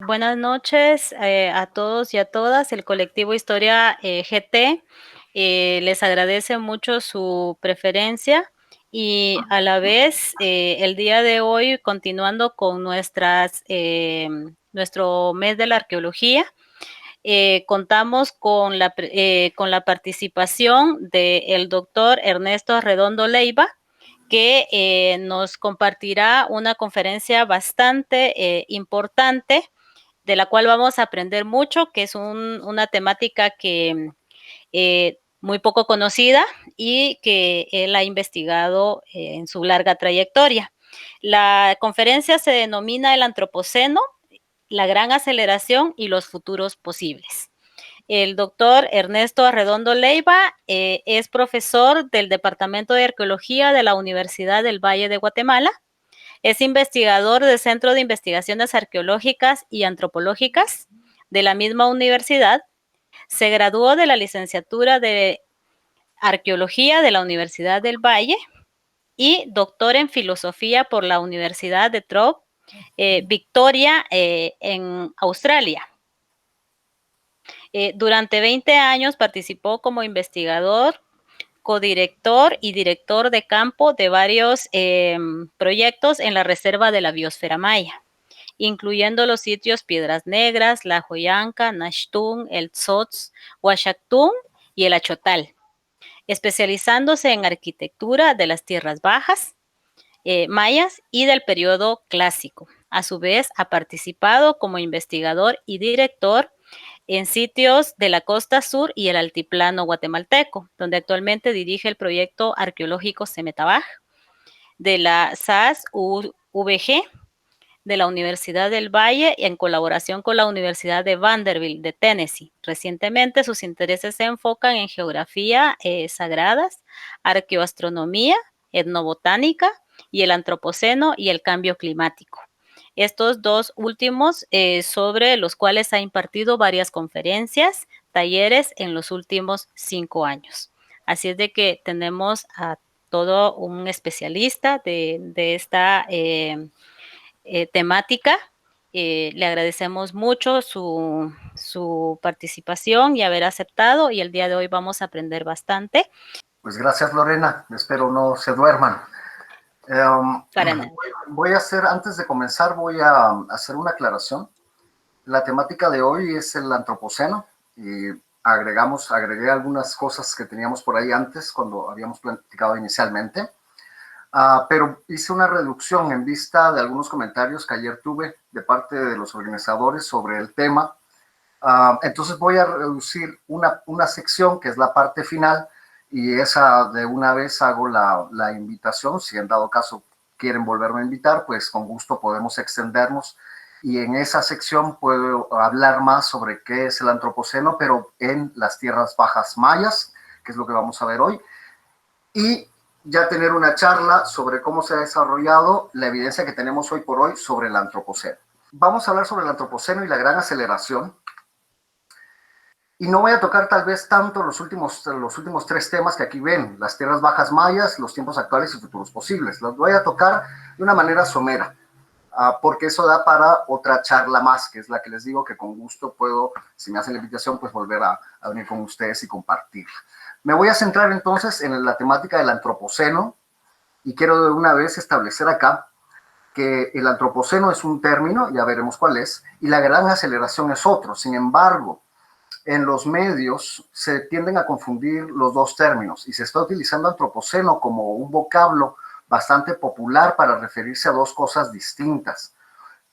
Buenas noches a todos y a todas. El colectivo Historia GT les agradece mucho su preferencia y a la vez el día de hoy, continuando con nuestro mes de la arqueología, contamos con la participación del doctor Ernesto Arredondo Leiva, que nos compartirá una conferencia bastante importante de la cual vamos a aprender mucho, que es una temática que muy poco conocida y que él ha investigado en su larga trayectoria. La conferencia se denomina El Antropoceno, la gran aceleración y los futuros posibles. El doctor Ernesto Arredondo Leiva es profesor del Departamento de Arqueología de la Universidad del Valle de Guatemala. Es investigador del Centro de Investigaciones Arqueológicas y Antropológicas de la misma universidad. Se graduó de la licenciatura de Arqueología de la Universidad del Valle y doctor en Filosofía por la Universidad de Victoria, en Australia. Durante 20 años participó como investigador, codirector y director de campo de varios proyectos en la Reserva de la Biosfera Maya, incluyendo los sitios Piedras Negras, La Joyanca, Naxtún, El Tzotzl, Huachactún y el Achotal, especializándose en arquitectura de las tierras bajas, mayas y del periodo clásico. A su vez, ha participado como investigador y director en sitios de la costa sur y el altiplano guatemalteco, donde actualmente dirige el proyecto arqueológico Semetabaj de la SAS-UVG de la Universidad del Valle en colaboración con la Universidad de Vanderbilt de Tennessee. Recientemente sus intereses se enfocan en geografía sagradas, arqueoastronomía, etnobotánica y el antropoceno y el cambio climático. Estos dos últimos sobre los cuales ha impartido varias conferencias, talleres en los últimos 5 años. Así es de que tenemos a todo un especialista de esta temática. Le agradecemos mucho su participación y haber aceptado, y el día de hoy vamos a aprender bastante. Pues gracias, Lorena. Espero no se duerman. Para nada. Voy a hacer, antes de comenzar, voy a hacer una aclaración. La temática de hoy es el antropoceno y agregué algunas cosas que teníamos por ahí antes cuando habíamos platicado inicialmente. Pero hice una reducción en vista de algunos comentarios que ayer tuve de parte de los organizadores sobre el tema. Entonces voy a reducir una sección que es la parte final, y esa de una vez hago la invitación. Si en dado caso quieren volverme a invitar, pues con gusto podemos extendernos, y en esa sección puedo hablar más sobre qué es el antropoceno, pero en las tierras bajas mayas, que es lo que vamos a ver hoy, y ya tener una charla sobre cómo se ha desarrollado la evidencia que tenemos hoy por hoy sobre el antropoceno. Vamos a hablar sobre el antropoceno y la gran aceleración. Y no voy a tocar tal vez tanto los últimos 3 temas que aquí ven: las tierras bajas mayas, los tiempos actuales y futuros posibles. Los voy a tocar de una manera somera, porque eso da para otra charla más, que es la que les digo que con gusto puedo, si me hacen la invitación, pues volver a venir con ustedes y compartirla. Me voy a centrar entonces en la temática del antropoceno, y quiero de una vez establecer acá que el antropoceno es un término, ya veremos cuál es, y la gran aceleración es otro. Sin embargo, en los medios se tienden a confundir los dos términos, y se está utilizando antropoceno como un vocablo bastante popular para referirse a dos cosas distintas.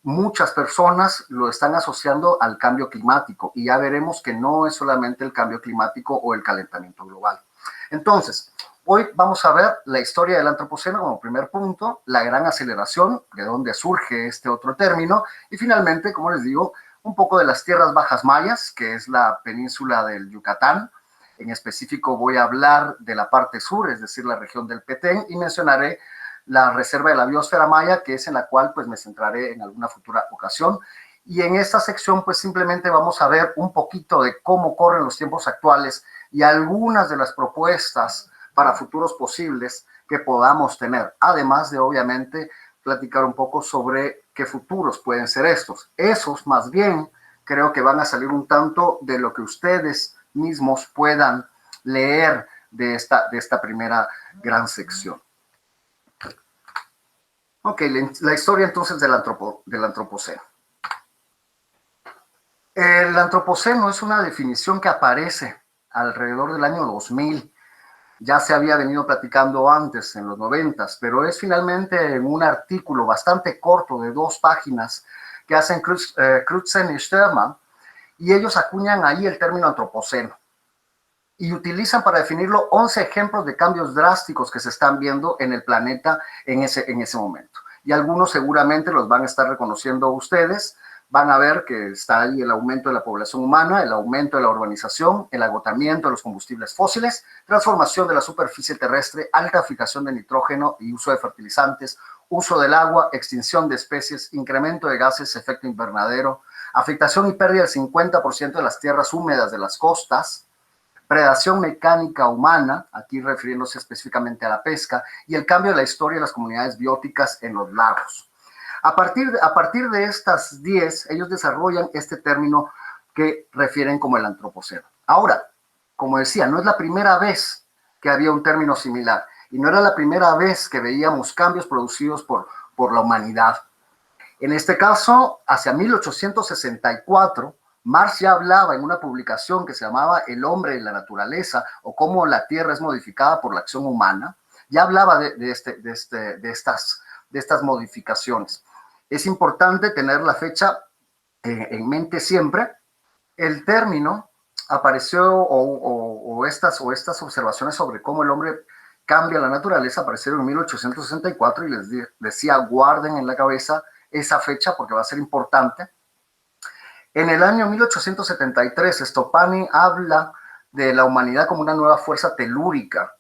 Muchas personas lo están asociando al cambio climático, y ya veremos que no es solamente el cambio climático o el calentamiento global. Entonces, hoy vamos a ver la historia del antropoceno como primer punto, la gran aceleración, de dónde surge este otro término, y finalmente, como les digo, un poco de las tierras bajas mayas, que es la península del Yucatán. En específico voy a hablar de la parte sur, es decir, la región del Petén, y mencionaré la Reserva de la Biosfera Maya, que es en la cual pues me centraré en alguna futura ocasión. Y en esta sección pues simplemente vamos a ver un poquito de cómo corren los tiempos actuales y algunas de las propuestas para futuros posibles que podamos tener, además de obviamente platicar un poco sobre qué futuros pueden ser estos. Esos más bien creo que van a salir un tanto de lo que ustedes mismos puedan leer de esta primera gran sección. Ok, la historia entonces del antropoceno. El antropoceno es una definición que aparece alrededor del año 2000. Ya se había venido platicando antes, en los 90, pero es finalmente un artículo bastante corto de 2 páginas que hacen Crutzen y Sterman, y ellos acuñan ahí el término antropoceno y utilizan para definirlo 11 ejemplos de cambios drásticos que se están viendo en el planeta en ese momento. Y algunos seguramente los van a estar reconociendo ustedes. Van a ver que está ahí el aumento de la población humana, el aumento de la urbanización, el agotamiento de los combustibles fósiles, transformación de la superficie terrestre, alta fijación de nitrógeno y uso de fertilizantes, uso del agua, extinción de especies, incremento de gases, efecto invernadero, afectación y pérdida del 50% de las tierras húmedas de las costas, predación mecánica humana, aquí refiriéndose específicamente a la pesca, y el cambio de la historia de las comunidades bióticas en los lagos. A partir de estas 10, ellos desarrollan este término que refieren como el antropoceno. Ahora, como decía, no es la primera vez que había un término similar, y no era la primera vez que veíamos cambios producidos por la humanidad. En este caso, hacia 1864, Marx ya hablaba en una publicación que se llamaba El hombre y la naturaleza, o cómo la Tierra es modificada por la acción humana. Ya hablaba de estas modificaciones. Es importante tener la fecha en mente siempre. El término apareció, o estas observaciones sobre cómo el hombre cambia la naturaleza aparecieron en 1864, y les decía, guarden en la cabeza esa fecha porque va a ser importante. En el año 1873, Stoppani habla de la humanidad como una nueva fuerza telúrica,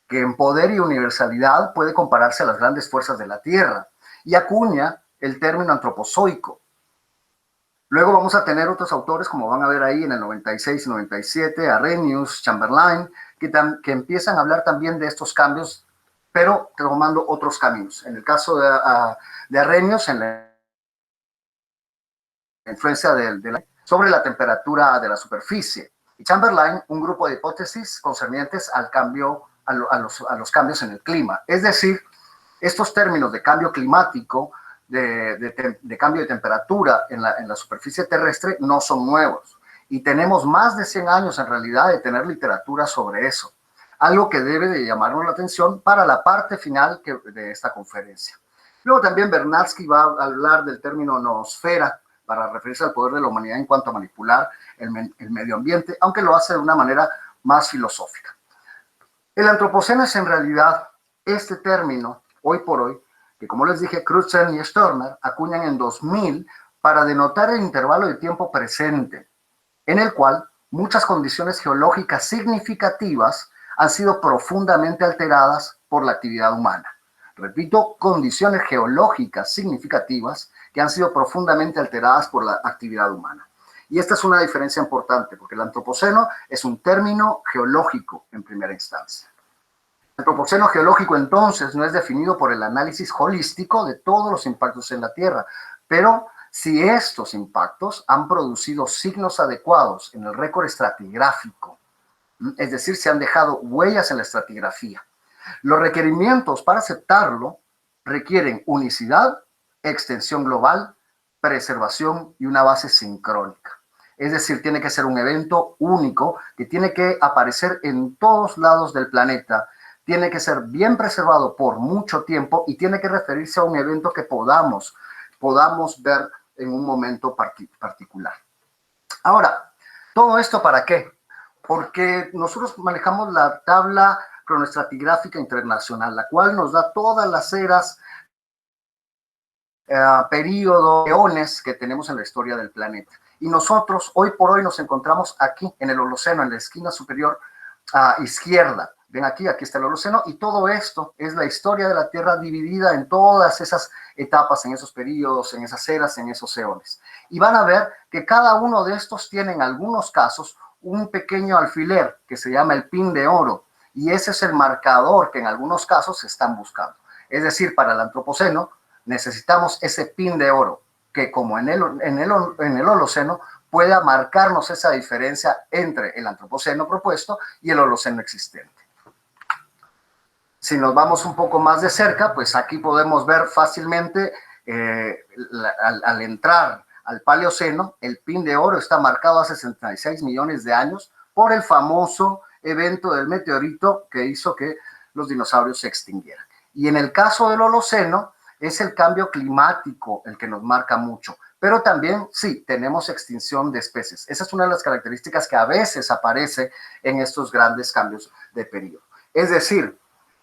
que en poder y universalidad puede compararse a las grandes fuerzas de la Tierra, y acuña el término antropozoico. Luego vamos a tener otros autores, como van a ver ahí en el 96 y 97, Arrhenius, Chamberlain, que empiezan a hablar también de estos cambios, pero tomando otros caminos. En el caso de Arrhenius, en la influencia sobre la temperatura de la superficie. Y Chamberlain, un grupo de hipótesis concernientes al cambio, a los cambios en el clima. Es decir, estos términos de cambio climático, de cambio de temperatura en la superficie terrestre, no son nuevos. Y tenemos más de 100 años en realidad de tener literatura sobre eso. Algo que debe de llamarnos la atención para la parte final de esta conferencia. Luego también Bernatsky va a hablar del término noosfera, para referirse al poder de la humanidad en cuanto a manipular el medio ambiente, aunque lo hace de una manera más filosófica. El antropoceno es en realidad este término, hoy por hoy, que como les dije, Crutzen y Stirner acuñan en 2000 para denotar el intervalo de tiempo presente, en el cual muchas condiciones geológicas significativas han sido profundamente alteradas por la actividad humana. Repito, condiciones geológicas significativas que han sido profundamente alteradas por la actividad humana. Y esta es una diferencia importante, porque el antropoceno es un término geológico en primera instancia. El antropoceno geológico, entonces, no es definido por el análisis holístico de todos los impactos en la Tierra, pero si estos impactos han producido signos adecuados en el récord estratigráfico, es decir, se han dejado huellas en la estratigrafía. Los requerimientos para aceptarlo requieren unicidad, extensión global, preservación y una base sincrónica. Es decir, tiene que ser un evento único que tiene que aparecer en todos lados del planeta, tiene que ser bien preservado por mucho tiempo y tiene que referirse a un evento que podamos ver en un momento particular. Ahora, ¿todo esto para qué? Porque nosotros manejamos la tabla cronoestratigráfica internacional, la cual nos da todas las eras, periodos, eones que tenemos en la historia del planeta. Y nosotros, hoy por hoy, nos encontramos aquí, en el Holoceno, en la esquina superior izquierda. Ven aquí está el Holoceno, y todo esto es la historia de la Tierra dividida en todas esas etapas, en esos periodos, en esas eras, en esos eones. Y van a ver que cada uno de estos tiene, en algunos casos, un pequeño alfiler que se llama el pin de oro, y ese es el marcador que en algunos casos se están buscando. Es decir, para el antropoceno, necesitamos ese pin de oro que, como en el Holoceno, pueda marcarnos esa diferencia entre el Antropoceno propuesto y el Holoceno existente. Si nos vamos un poco más de cerca, pues aquí podemos ver fácilmente, al entrar al Paleoceno, el pin de oro está marcado a 66 millones de años por el famoso evento del meteorito que hizo que los dinosaurios se extinguieran. Y en el caso del Holoceno, es el cambio climático el que nos marca mucho, pero también sí, tenemos extinción de especies. Esa es una de las características que a veces aparece en estos grandes cambios de periodo. Es decir,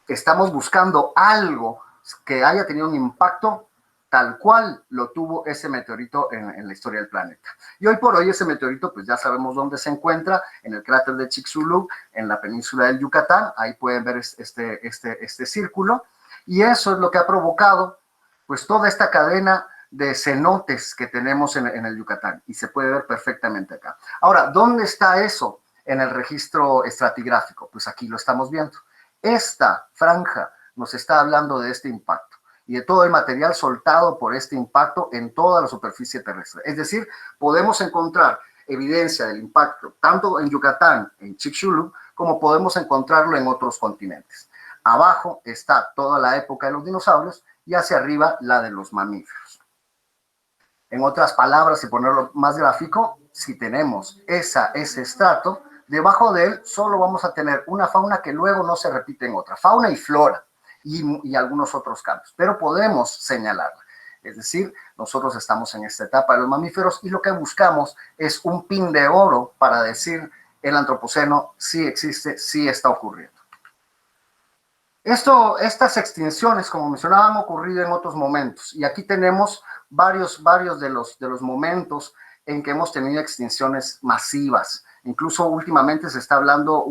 estamos buscando algo que haya tenido un impacto tal cual lo tuvo ese meteorito en la historia del planeta. Y hoy por hoy ese meteorito, pues ya sabemos dónde se encuentra, en el cráter de Chicxulub, en la península del Yucatán. Ahí pueden ver este círculo, y eso es lo que ha provocado pues toda esta cadena de cenotes que tenemos en el Yucatán, y se puede ver perfectamente acá. Ahora, ¿dónde está eso en el registro estratigráfico? Pues aquí lo estamos viendo. Esta franja nos está hablando de este impacto y de todo el material soltado por este impacto en toda la superficie terrestre. Es decir, podemos encontrar evidencia del impacto tanto en Yucatán, en Chicxulub, como podemos encontrarlo en otros continentes. Abajo está toda la época de los dinosaurios y hacia arriba la de los mamíferos. En otras palabras, y ponerlo más gráfico, si tenemos ese estrato, debajo de él solo vamos a tener una fauna que luego no se repite en otra, fauna y flora, y algunos otros cambios, pero podemos señalarla. Es decir, nosotros estamos en esta etapa de los mamíferos y lo que buscamos es un pin de oro para decir el antropoceno sí existe, sí está ocurriendo. Estas extinciones, como mencionaba, han ocurrido en otros momentos, y aquí tenemos varios de los momentos en que hemos tenido extinciones masivas. Incluso últimamente se está hablando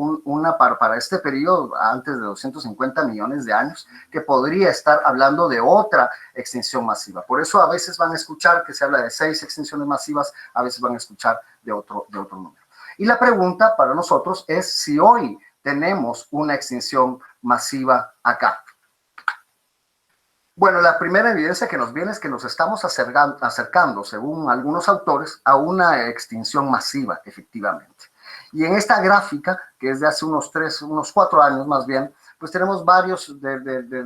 para este periodo, antes de 250 millones de años, que podría estar hablando de otra extinción masiva. Por eso a veces van a escuchar que se habla de 6 extinciones masivas, a veces van a escuchar de otro número. Y la pregunta para nosotros es si hoy tenemos una extinción masiva acá. Bueno, la primera evidencia que nos viene es que nos estamos acercando, según algunos autores, a una extinción masiva, efectivamente. Y en esta gráfica, que es de hace unos 4 años más bien, pues tenemos varios de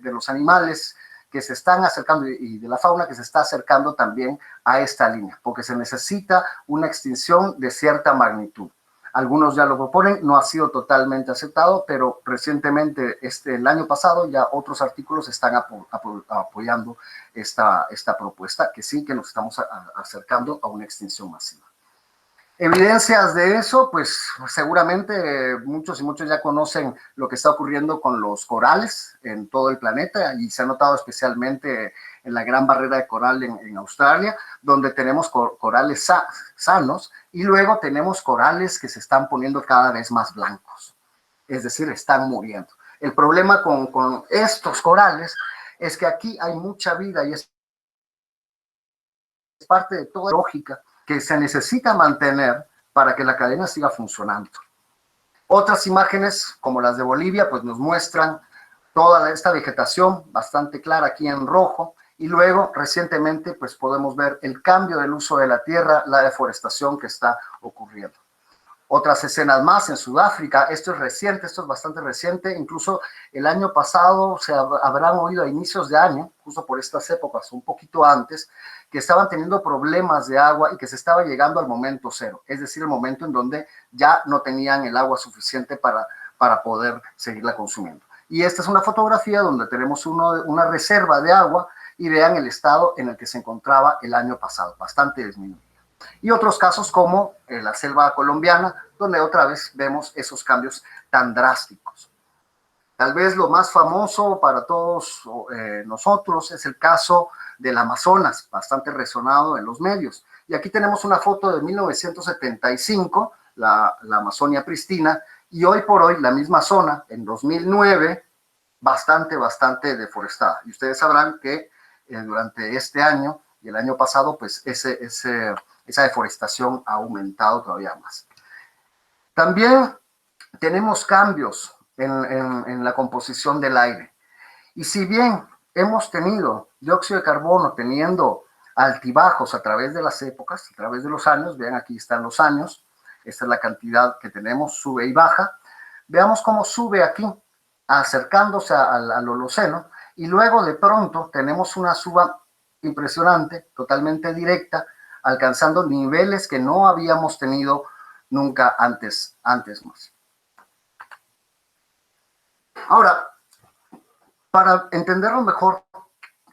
los animales que se están acercando y de la fauna que se está acercando también a esta línea, porque se necesita una extinción de cierta magnitud. Algunos ya lo proponen, no ha sido totalmente aceptado, pero recientemente, el año pasado, ya otros artículos están apoyando esta propuesta, que sí que nos estamos acercando a una extinción masiva. Evidencias de eso, pues seguramente muchos y muchos ya conocen lo que está ocurriendo con los corales en todo el planeta, y se ha notado especialmente en la Gran Barrera de Coral en Australia, donde tenemos corales sanos, y luego tenemos corales que se están poniendo cada vez más blancos, es decir, están muriendo. El problema con estos corales es que aquí hay mucha vida y es parte de toda la lógica que se necesita mantener para que la cadena siga funcionando. Otras imágenes, como las de Bolivia, pues nos muestran toda esta vegetación bastante clara aquí en rojo, y luego recientemente pues podemos ver el cambio del uso de la tierra, la deforestación que está ocurriendo. Otras escenas más en Sudáfrica, esto es reciente, esto es bastante reciente, incluso el año pasado se habrán oído a inicios de año, justo por estas épocas, un poquito antes, que estaban teniendo problemas de agua y que se estaba llegando al momento cero, es decir, el momento en donde ya no tenían el agua suficiente para poder seguirla consumiendo. Y esta es una fotografía donde tenemos una reserva de agua, y vean el estado en el que se encontraba el año pasado, bastante disminuido. Y otros casos como la selva colombiana, donde otra vez vemos esos cambios tan drásticos. Tal vez lo más famoso para todos nosotros es el caso del Amazonas, bastante resonado en los medios. Y aquí tenemos una foto de 1975, la Amazonia pristina, y hoy por hoy la misma zona, en 2009, bastante deforestada. Y ustedes sabrán que durante este año y el año pasado, pues esa deforestación ha aumentado todavía más. También tenemos cambios en la composición del aire. Y si bien hemos tenido dióxido de carbono teniendo altibajos a través de las épocas, a través de los años. Vean, aquí están los años, esta es la cantidad que tenemos, sube y baja. Veamos cómo sube aquí, acercándose al Holoceno, y luego de pronto tenemos una suba impresionante, totalmente directa, alcanzando niveles que no habíamos tenido nunca antes más. Ahora, para entenderlo mejor,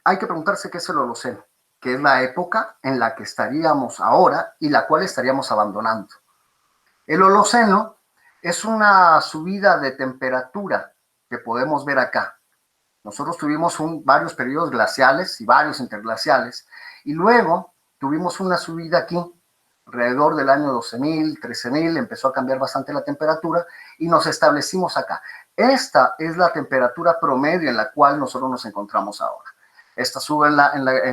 hay que preguntarse qué es el Holoceno, que es la época en la que estaríamos ahora y la cual estaríamos abandonando. El Holoceno es una subida de temperatura que podemos ver acá. Nosotros tuvimos varios periodos glaciales y varios interglaciales, y luego tuvimos una subida aquí, alrededor del año 12.000, 13.000, empezó a cambiar bastante la temperatura y nos establecimos acá. Esta es la temperatura promedio en la cual nosotros nos encontramos ahora. Esta sube en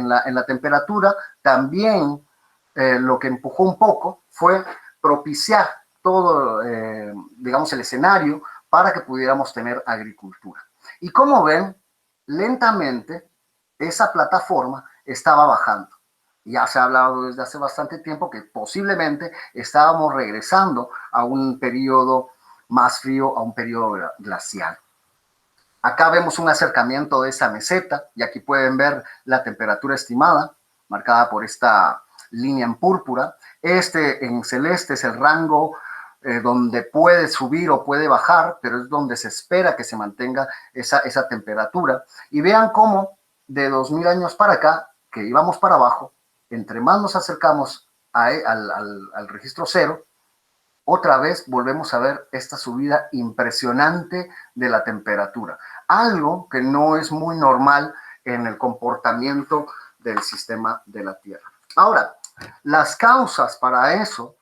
la temperatura. También lo que empujó un poco fue propiciar todo, digamos, el escenario para que pudiéramos tener agricultura. Y como ven, lentamente esa plataforma estaba bajando. Ya se ha hablado desde hace bastante tiempo que posiblemente estábamos regresando a un periodo más frío, a un periodo glacial. Acá vemos un acercamiento de esa meseta y aquí pueden ver la temperatura estimada, marcada por esta línea en púrpura. Este en celeste es el rango donde puede subir o puede bajar, pero es donde se espera que se mantenga esa temperatura. Y vean cómo de 2000 años para acá, que íbamos para abajo, entre más nos acercamos al registro cero, otra vez volvemos a ver esta subida impresionante de la temperatura. Algo que no es muy normal en el comportamiento del sistema de la Tierra. Ahora, las causas para eso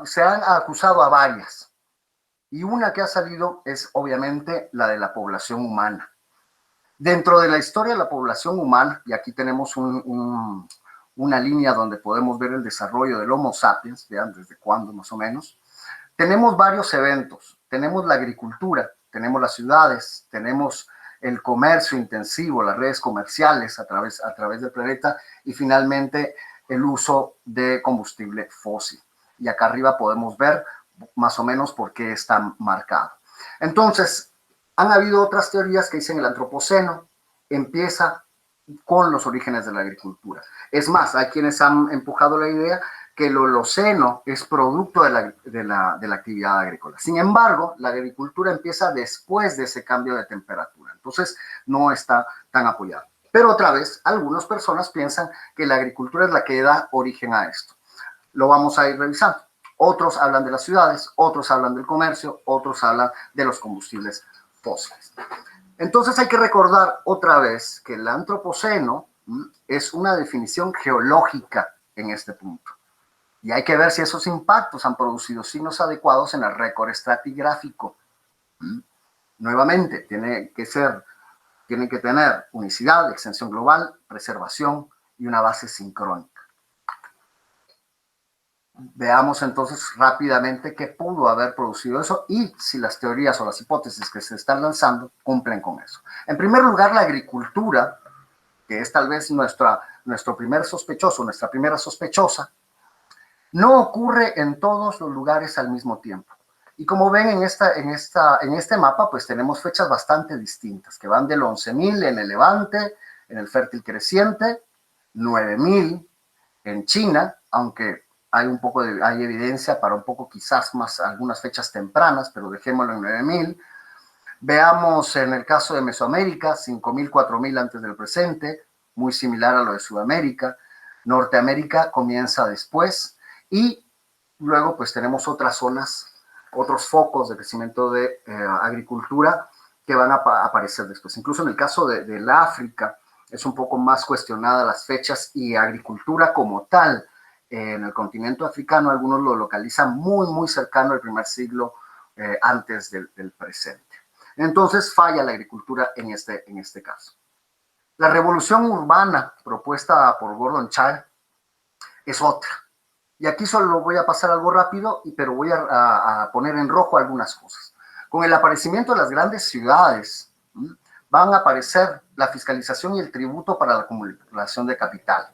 se han acusado a varias. Y una que ha salido es obviamente la de la población humana. Dentro de la historia de la población humana, y aquí tenemos una línea donde podemos ver el desarrollo del Homo sapiens, vean desde cuándo más o menos, tenemos varios eventos. Tenemos la agricultura, tenemos las ciudades, tenemos el comercio intensivo, las redes comerciales a través del planeta, y finalmente el uso de combustible fósil. Y acá arriba podemos ver más o menos por qué está marcado. Entonces, han habido otras teorías que dicen el antropoceno empieza con los orígenes de la agricultura. Es más, hay quienes han empujado la idea que el Holoceno es producto de la actividad agrícola. Sin embargo, la agricultura empieza después de ese cambio de temperatura. Entonces, no está tan apoyado. Pero otra vez, algunas personas piensan que la agricultura es la que da origen a esto. Lo vamos a ir revisando. Otros hablan de las ciudades, otros hablan del comercio, otros hablan de los combustibles fósiles. Entonces hay que recordar otra vez que el antropoceno es una definición geológica en este punto. Y hay que ver si esos impactos han producido signos adecuados en el récord estratigráfico. Nuevamente, tiene que tener unicidad, extensión global, preservación y una base sincrónica. Veamos entonces rápidamente qué pudo haber producido eso y si las teorías o las hipótesis que se están lanzando cumplen con eso. En primer lugar, la agricultura, que es tal vez nuestro primer sospechoso, nuestra primera sospechosa, no ocurre en todos los lugares al mismo tiempo. Y como ven en este mapa, pues tenemos fechas bastante distintas, que van del 11.000 en el Levante, en el Fértil Creciente, 9.000 en China, aunque hay evidencia para un poco quizás más algunas fechas tempranas, pero dejémoslo en 9.000. Veamos en el caso de Mesoamérica, 5.000, 4.000 antes del presente, muy similar a lo de Sudamérica. Norteamérica comienza después y luego pues tenemos otras zonas, otros focos de crecimiento de agricultura que van a aparecer después. Incluso en el caso de la África es un poco más cuestionada las fechas y agricultura como tal. En el continente africano algunos lo localizan muy cercano al primer siglo antes del presente. Entonces falla la agricultura en este caso. La revolución urbana propuesta por Gordon Childe es otra. Y aquí solo voy a pasar algo rápido, pero voy a poner en rojo algunas cosas. Con el aparecimiento de las grandes ciudades, van a aparecer la fiscalización y el tributo para la acumulación de capital.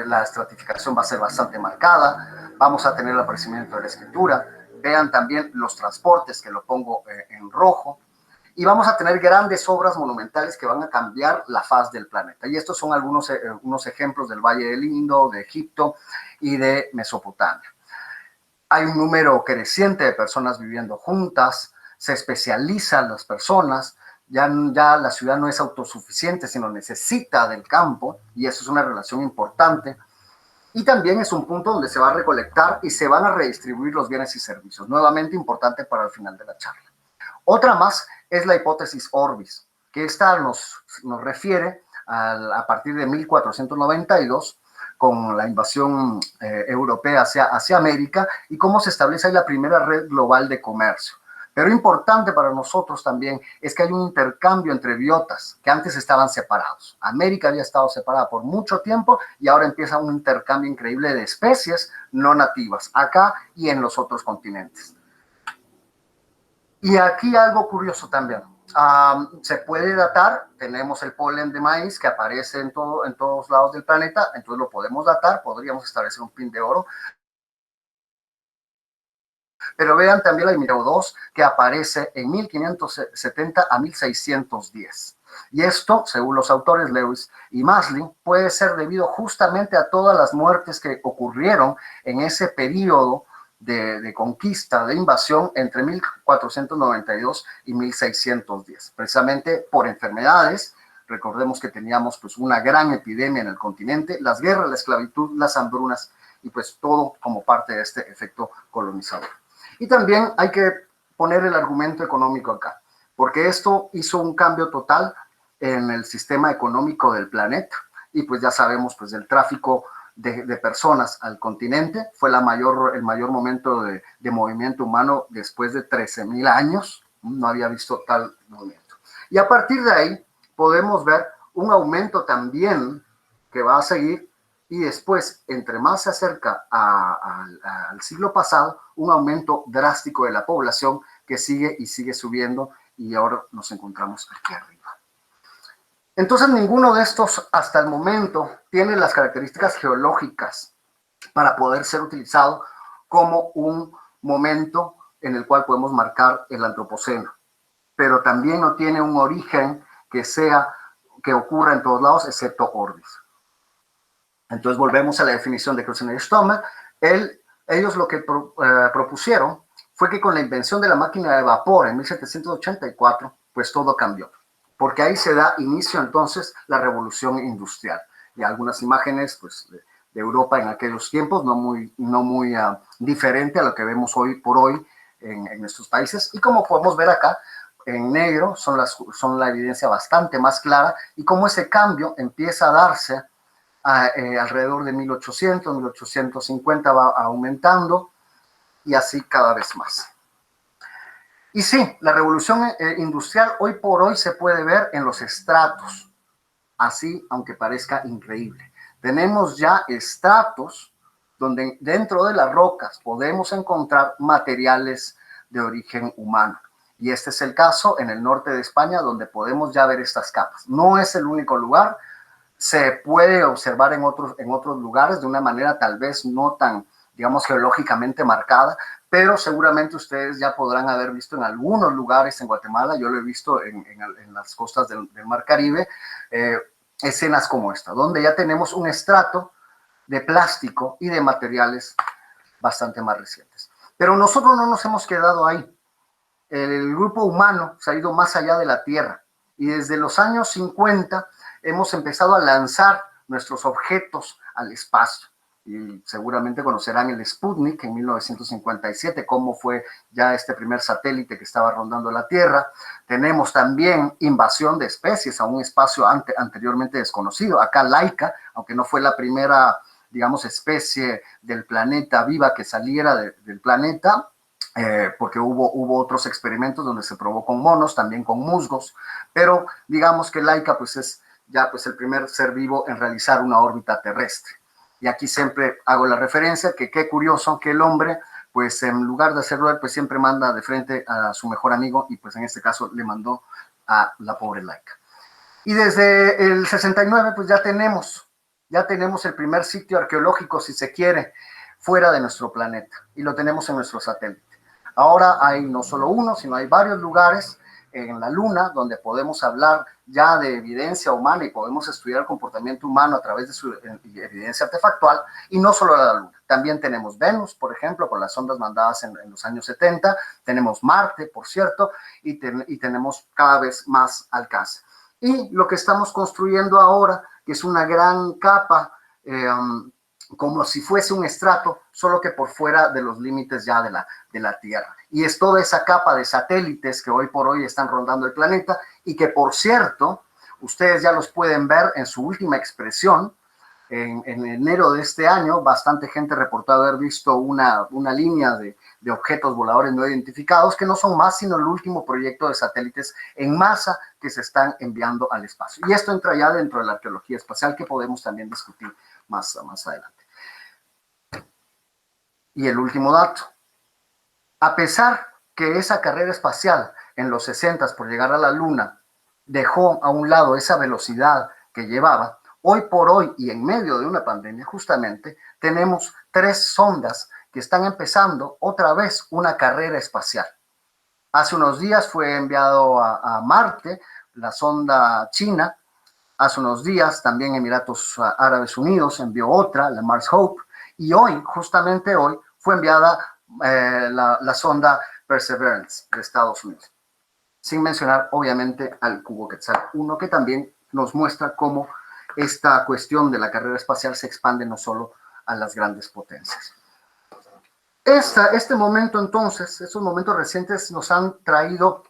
La estratificación va a ser bastante marcada, vamos a tener el aparecimiento de la escritura, vean también los transportes, que lo pongo en rojo, y vamos a tener grandes obras monumentales que van a cambiar la faz del planeta. Y estos son unos ejemplos del Valle del Indo, de Egipto y de Mesopotamia. Hay un número creciente de personas viviendo juntas, se especializan las personas, ya la ciudad no es autosuficiente, sino necesita del campo, y eso es una relación importante. Y también es un punto donde se va a recolectar y se van a redistribuir los bienes y servicios, nuevamente importante para el final de la charla. Otra más es la hipótesis Orbis, que esta nos refiere a partir de 1492, con la invasión europea hacia América, y cómo se establece ahí la primera red global de comercio. Pero importante para nosotros también es que hay un intercambio entre biotas que antes estaban separados. América había estado separada por mucho tiempo y ahora empieza un intercambio increíble de especies no nativas, acá y en los otros continentes. Y aquí algo curioso también. Se puede datar, tenemos el polen de maíz que aparece en todos lados del planeta, entonces lo podemos datar, podríamos establecer un pin de oro. Pero vean también la Mirau 2 que aparece en 1570 a 1610. Y esto, según los autores Lewis y Maslin, puede ser debido justamente a todas las muertes que ocurrieron en ese periodo de conquista, de invasión entre 1492 y 1610, precisamente por enfermedades. Recordemos que teníamos pues una gran epidemia en el continente, las guerras, la esclavitud, las hambrunas y pues todo como parte de este efecto colonizador. Y también hay que poner el argumento económico acá, porque esto hizo un cambio total en el sistema económico del planeta, y pues ya sabemos pues del tráfico de personas al continente, fue el mayor momento de movimiento humano después de 13,000 años, no había visto tal movimiento. Y a partir de ahí podemos ver un aumento también que va a seguir, y después, entre más se acerca al siglo pasado, un aumento drástico de la población que sigue y sigue subiendo, y ahora nos encontramos aquí arriba. Entonces, ninguno de estos hasta el momento tiene las características geológicas para poder ser utilizado como un momento en el cual podemos marcar el antropoceno, pero también no tiene un origen que ocurra en todos lados, excepto Orbis. Entonces volvemos a la definición de Kreuzer y Stommel. Ellos lo que propusieron fue que con la invención de la máquina de vapor en 1784, pues todo cambió, porque ahí se da inicio entonces la revolución industrial. Y algunas imágenes pues, de Europa en aquellos tiempos, no muy diferente a lo que vemos hoy por hoy en nuestros países. Y como podemos ver acá, en negro son la evidencia bastante más clara, y cómo ese cambio empieza a darse alrededor de 1800, 1850 va aumentando, y así cada vez más. Y sí, la revolución industrial hoy por hoy se puede ver en los estratos, así aunque parezca increíble. Tenemos ya estratos donde dentro de las rocas podemos encontrar materiales de origen humano. Y este es el caso en el norte de España, donde podemos ya ver estas capas. No es el único lugar, se puede observar en otros lugares de una manera tal vez no tan, digamos, geológicamente marcada, pero seguramente ustedes ya podrán haber visto en algunos lugares en Guatemala, yo lo he visto en las costas del Mar Caribe, escenas como esta, donde ya tenemos un estrato de plástico y de materiales bastante más recientes. Pero nosotros no nos hemos quedado ahí. El grupo humano se ha ido más allá de la Tierra, y desde los años 50 hemos empezado a lanzar nuestros objetos al espacio. Y seguramente conocerán el Sputnik en 1957, cómo fue ya este primer satélite que estaba rondando la Tierra. Tenemos también invasión de especies a un espacio anteriormente desconocido. Acá Laika, aunque no fue la primera, digamos, especie del planeta viva que saliera del planeta, porque hubo otros experimentos donde se probó con monos, también con musgos, pero digamos que Laika pues es ya pues el primer ser vivo en realizar una órbita terrestre. Y aquí siempre hago la referencia que qué curioso que el hombre, pues en lugar de hacerlo él, pues siempre manda de frente a su mejor amigo, y pues en este caso le mandó a la pobre Laika. Y desde el 69, pues ya tenemos el primer sitio arqueológico, si se quiere, fuera de nuestro planeta, y lo tenemos en nuestro satélite. Ahora hay no solo uno, sino hay varios lugares en la Luna donde podemos hablar ya de evidencia humana y podemos estudiar el comportamiento humano a través de su evidencia artefactual, y no solo la Luna. También tenemos Venus, por ejemplo, con las sondas mandadas en los años 70, tenemos Marte, por cierto, y tenemos cada vez más alcance. Y lo que estamos construyendo ahora, que es una gran capa, como si fuese un estrato, solo que por fuera de los límites ya de la Tierra. Y es toda esa capa de satélites que hoy por hoy están rondando el planeta y que, por cierto, ustedes ya los pueden ver en su última expresión. En enero de este año, bastante gente reportó haber visto una línea de objetos voladores no identificados, que no son más sino el último proyecto de satélites en masa que se están enviando al espacio. Y esto entra ya dentro de la arqueología espacial, que podemos también discutir más adelante. Y el último dato: a pesar que esa carrera espacial en los 60 por llegar a la Luna dejó a un lado esa velocidad que llevaba, hoy por hoy, y en medio de una pandemia justamente, tenemos 3 sondas que están empezando otra vez una carrera espacial. Hace unos días fue enviado a Marte la sonda china. Hace unos días también Emiratos Árabes Unidos envió otra, la Mars Hope, y hoy, justamente hoy, fue enviada la sonda Perseverance de Estados Unidos. Sin mencionar, obviamente, al cubo Quetzal 1, que también nos muestra cómo esta cuestión de la carrera espacial se expande no solo a las grandes potencias. Este momento, entonces, estos momentos recientes nos han traído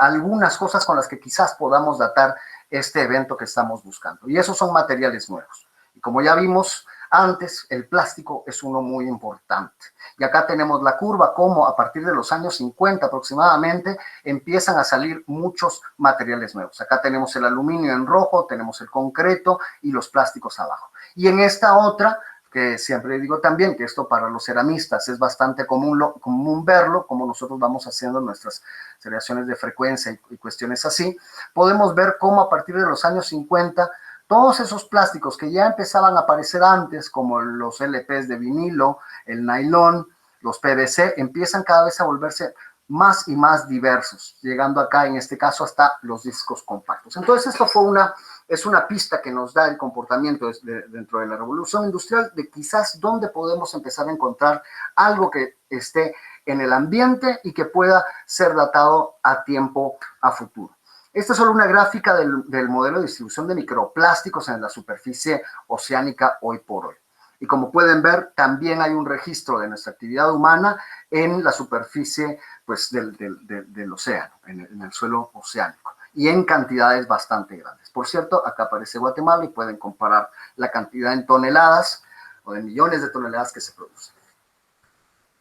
algunas cosas con las que quizás podamos datar este evento que estamos buscando. Y esos son materiales nuevos. Y como ya vimos antes, el plástico es uno muy importante. Y acá tenemos la curva, como a partir de los años 50 aproximadamente empiezan a salir muchos materiales nuevos. Acá tenemos el aluminio en rojo, tenemos el concreto y los plásticos abajo. Y en esta otra, que siempre digo también que esto para los ceramistas es bastante común verlo, como nosotros vamos haciendo nuestras seriaciones de frecuencia y cuestiones así, podemos ver cómo a partir de los años 50, todos esos plásticos que ya empezaban a aparecer antes, como los LPs de vinilo, el nylon, los PVC, empiezan cada vez a volverse más y más diversos, llegando acá en este caso hasta los discos compactos. Entonces esto es una pista que nos da el comportamiento dentro de la revolución industrial, de quizás dónde podemos empezar a encontrar algo que esté en el ambiente y que pueda ser datado a tiempo a futuro. Esta es solo una gráfica del modelo de distribución de microplásticos en la superficie oceánica hoy por hoy. Y como pueden ver, también hay un registro de nuestra actividad humana en la superficie pues, del océano, en el suelo oceánico, y en cantidades bastante grandes. Por cierto, acá aparece Guatemala y pueden comparar la cantidad en toneladas o de millones de toneladas que se producen.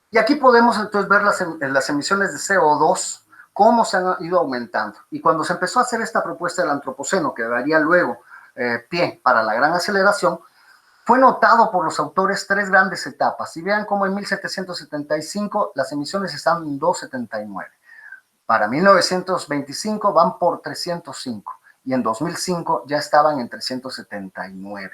Y aquí podemos entonces ver las emisiones de CO2, cómo se han ido aumentando. Y cuando se empezó a hacer esta propuesta del antropoceno, que daría luego pie para la gran aceleración, fue notado por los autores 3 grandes etapas. Y vean cómo en 1775 las emisiones están en 279. Para 1925 van por 305 y en 2005 ya estaban en 379.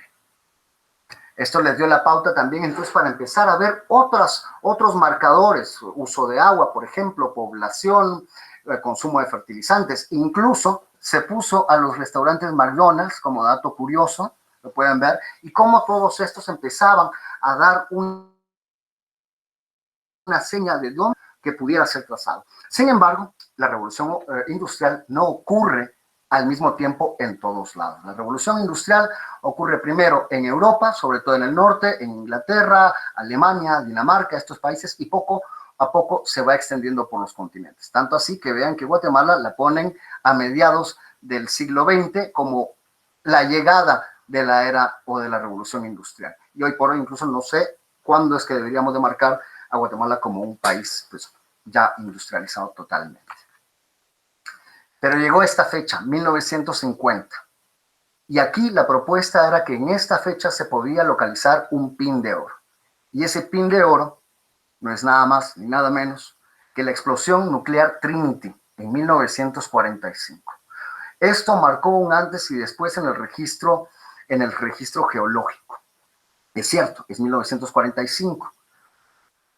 Esto les dio la pauta también entonces para empezar a ver otros marcadores, uso de agua, por ejemplo, población, consumo de fertilizantes. Incluso se puso a los restaurantes McDonald's como dato curioso, lo pueden ver, y cómo todos estos empezaban a dar una señal de dónde que pudiera ser trazado. Sin embargo, la revolución industrial no ocurre al mismo tiempo en todos lados. La revolución industrial ocurre primero en Europa, sobre todo en el norte, en Inglaterra, Alemania, Dinamarca, estos países, y poco a poco se va extendiendo por los continentes. Tanto así que vean que Guatemala la ponen a mediados del siglo XX como la llegada de la era o de la revolución industrial. Y hoy por hoy incluso no sé cuándo es que deberíamos de marcar a Guatemala como un país pues, ya industrializado totalmente. Pero llegó esta fecha, 1950, y aquí la propuesta era que en esta fecha se podía localizar un pin de oro. Y ese pin de oro no es nada más ni nada menos que la explosión nuclear Trinity, en 1945. Esto marcó un antes y después en el registro geológico. Es cierto, es 1945.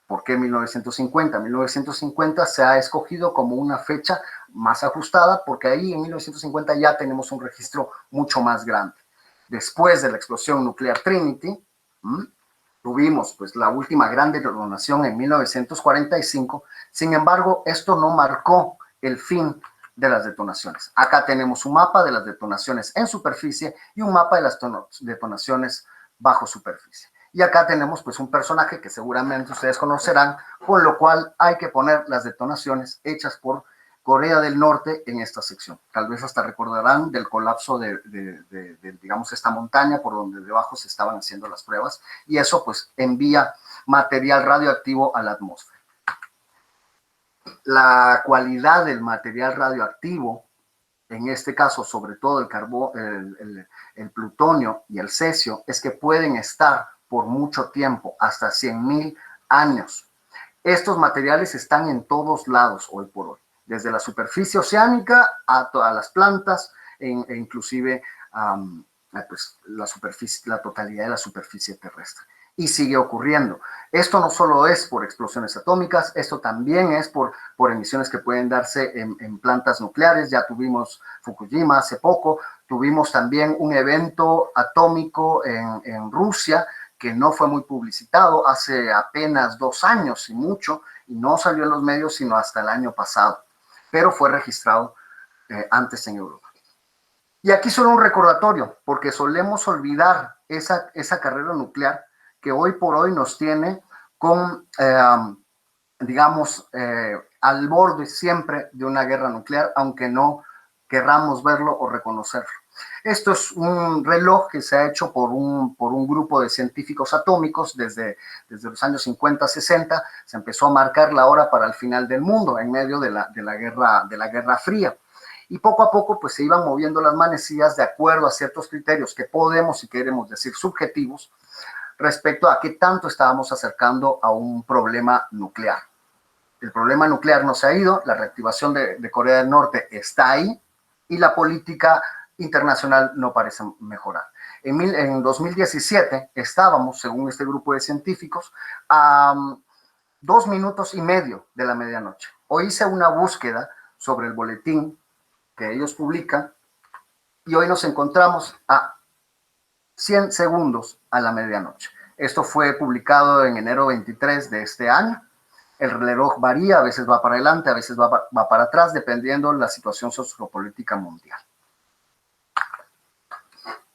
¿Por qué 1950? 1950 se ha escogido como una fecha más ajustada porque ahí en 1950 ya tenemos un registro mucho más grande. Después de la explosión nuclear Trinity, tuvimos pues la última gran detonación en 1945. Sin embargo, esto no marcó el fin de las detonaciones. Acá tenemos un mapa de las detonaciones en superficie y un mapa de las detonaciones bajo superficie. Y acá tenemos pues un personaje que seguramente ustedes conocerán, con lo cual hay que poner las detonaciones hechas por Corea del Norte en esta sección. Tal vez hasta recordarán del colapso de digamos, esta montaña por donde debajo se estaban haciendo las pruebas, y eso pues envía material radioactivo a la atmósfera. La cualidad del material radioactivo, en este caso sobre todo el plutonio y el cesio, es que pueden estar por mucho tiempo, hasta 100.000 años. Estos materiales están en todos lados hoy por hoy, desde la superficie oceánica a todas las plantas e inclusive pues, la totalidad de la superficie terrestre. Y sigue ocurriendo. Esto no solo es por explosiones atómicas, esto también es por emisiones que pueden darse en plantas nucleares. Ya tuvimos Fukushima hace poco, tuvimos también un evento atómico en Rusia que no fue muy publicitado hace apenas 2 años y mucho, y no salió en los medios sino hasta el año pasado, pero fue registrado antes en Europa. Y aquí solo un recordatorio, porque solemos olvidar esa carrera nuclear que hoy por hoy nos tiene con, digamos, al borde siempre de una guerra nuclear, aunque no querramos verlo o reconocerlo. Esto es un reloj que se ha hecho por un grupo de científicos atómicos desde los años 50, 60. Se empezó a marcar la hora para el final del mundo en medio de la Guerra Fría. Y poco a poco pues se iban moviendo las manecillas de acuerdo a ciertos criterios que podemos y queremos decir subjetivos respecto a qué tanto estábamos acercando a un problema nuclear. El problema nuclear no se ha ido, la reactivación de Corea del Norte está ahí y la política internacional no parece mejorar. En 2017 estábamos, según este grupo de científicos, a 2 minutos y medio de la medianoche. Hoy hice una búsqueda sobre el boletín que ellos publican y hoy nos encontramos a 100 segundos a la medianoche. Esto fue publicado en enero 23 de este año. El reloj varía, a veces va para adelante, a veces va para atrás, dependiendo de la situación sociopolítica mundial.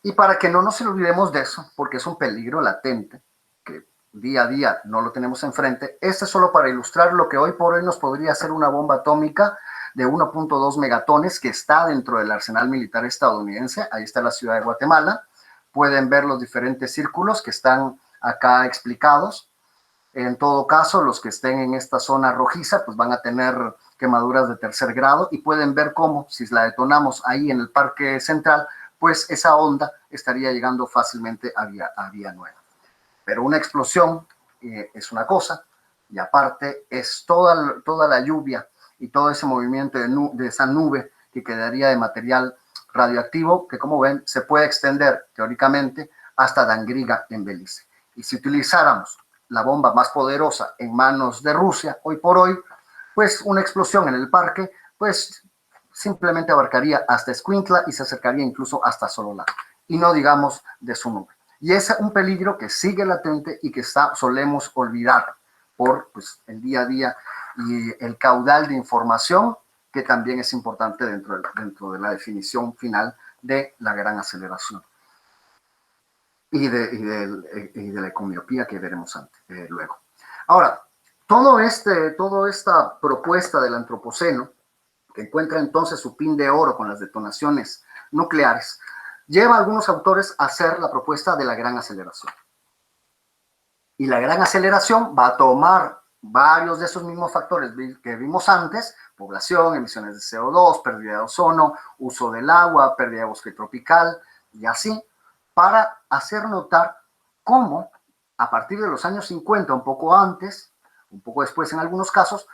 Y para que no nos olvidemos de eso, porque es un peligro latente, que día a día no lo tenemos enfrente, este es solo para ilustrar lo que hoy por hoy nos podría ser una bomba atómica de 1.2 megatones que está dentro del arsenal militar estadounidense. Ahí está la ciudad de Guatemala. Pueden ver los diferentes círculos que están acá explicados. En todo caso, los que estén en esta zona rojiza, pues van a tener quemaduras de 3er grado y pueden ver cómo, si la detonamos ahí en el Parque Central, pues esa onda estaría llegando fácilmente a Villanueva. Pero una explosión es una cosa, y aparte es toda la lluvia y todo ese movimiento de esa nube que quedaría de material radioactivo, que como ven, se puede extender teóricamente hasta Dangriga en Belice. Y si utilizáramos la bomba más poderosa en manos de Rusia, hoy por hoy, pues una explosión en el parque, pues simplemente abarcaría hasta Escuintla y se acercaría incluso hasta Sololá, y no digamos de su nube. Y es un peligro que sigue latente y que solemos olvidar por pues, el día a día y el caudal de información que también es importante dentro de la definición final de la gran aceleración y de la ecomiopía que veremos luego. Ahora, toda esta propuesta del antropoceno, que encuentra entonces su pin de oro con las detonaciones nucleares, lleva a algunos autores a hacer la propuesta de la gran aceleración. Y la gran aceleración va a tomar varios de esos mismos factores que vimos antes: población, emisiones de CO2, pérdida de ozono, uso del agua, pérdida de bosque tropical y así, para hacer notar cómo a partir de los años 50, un poco antes, un poco después en algunos casos,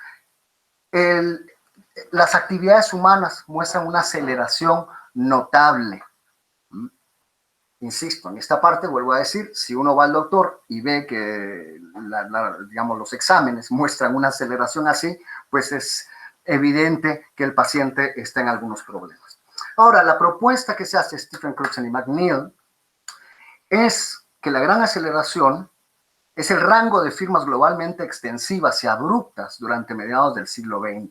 Las actividades humanas muestran una aceleración notable. Insisto, en esta parte vuelvo a decir, si uno va al doctor y ve que digamos, los exámenes muestran una aceleración así, pues es evidente que el paciente está en algunos problemas. Ahora, la propuesta que se hace Stephen Crutzen y McNeil es que la gran aceleración es el rango de firmas globalmente extensivas y abruptas durante mediados del siglo XX.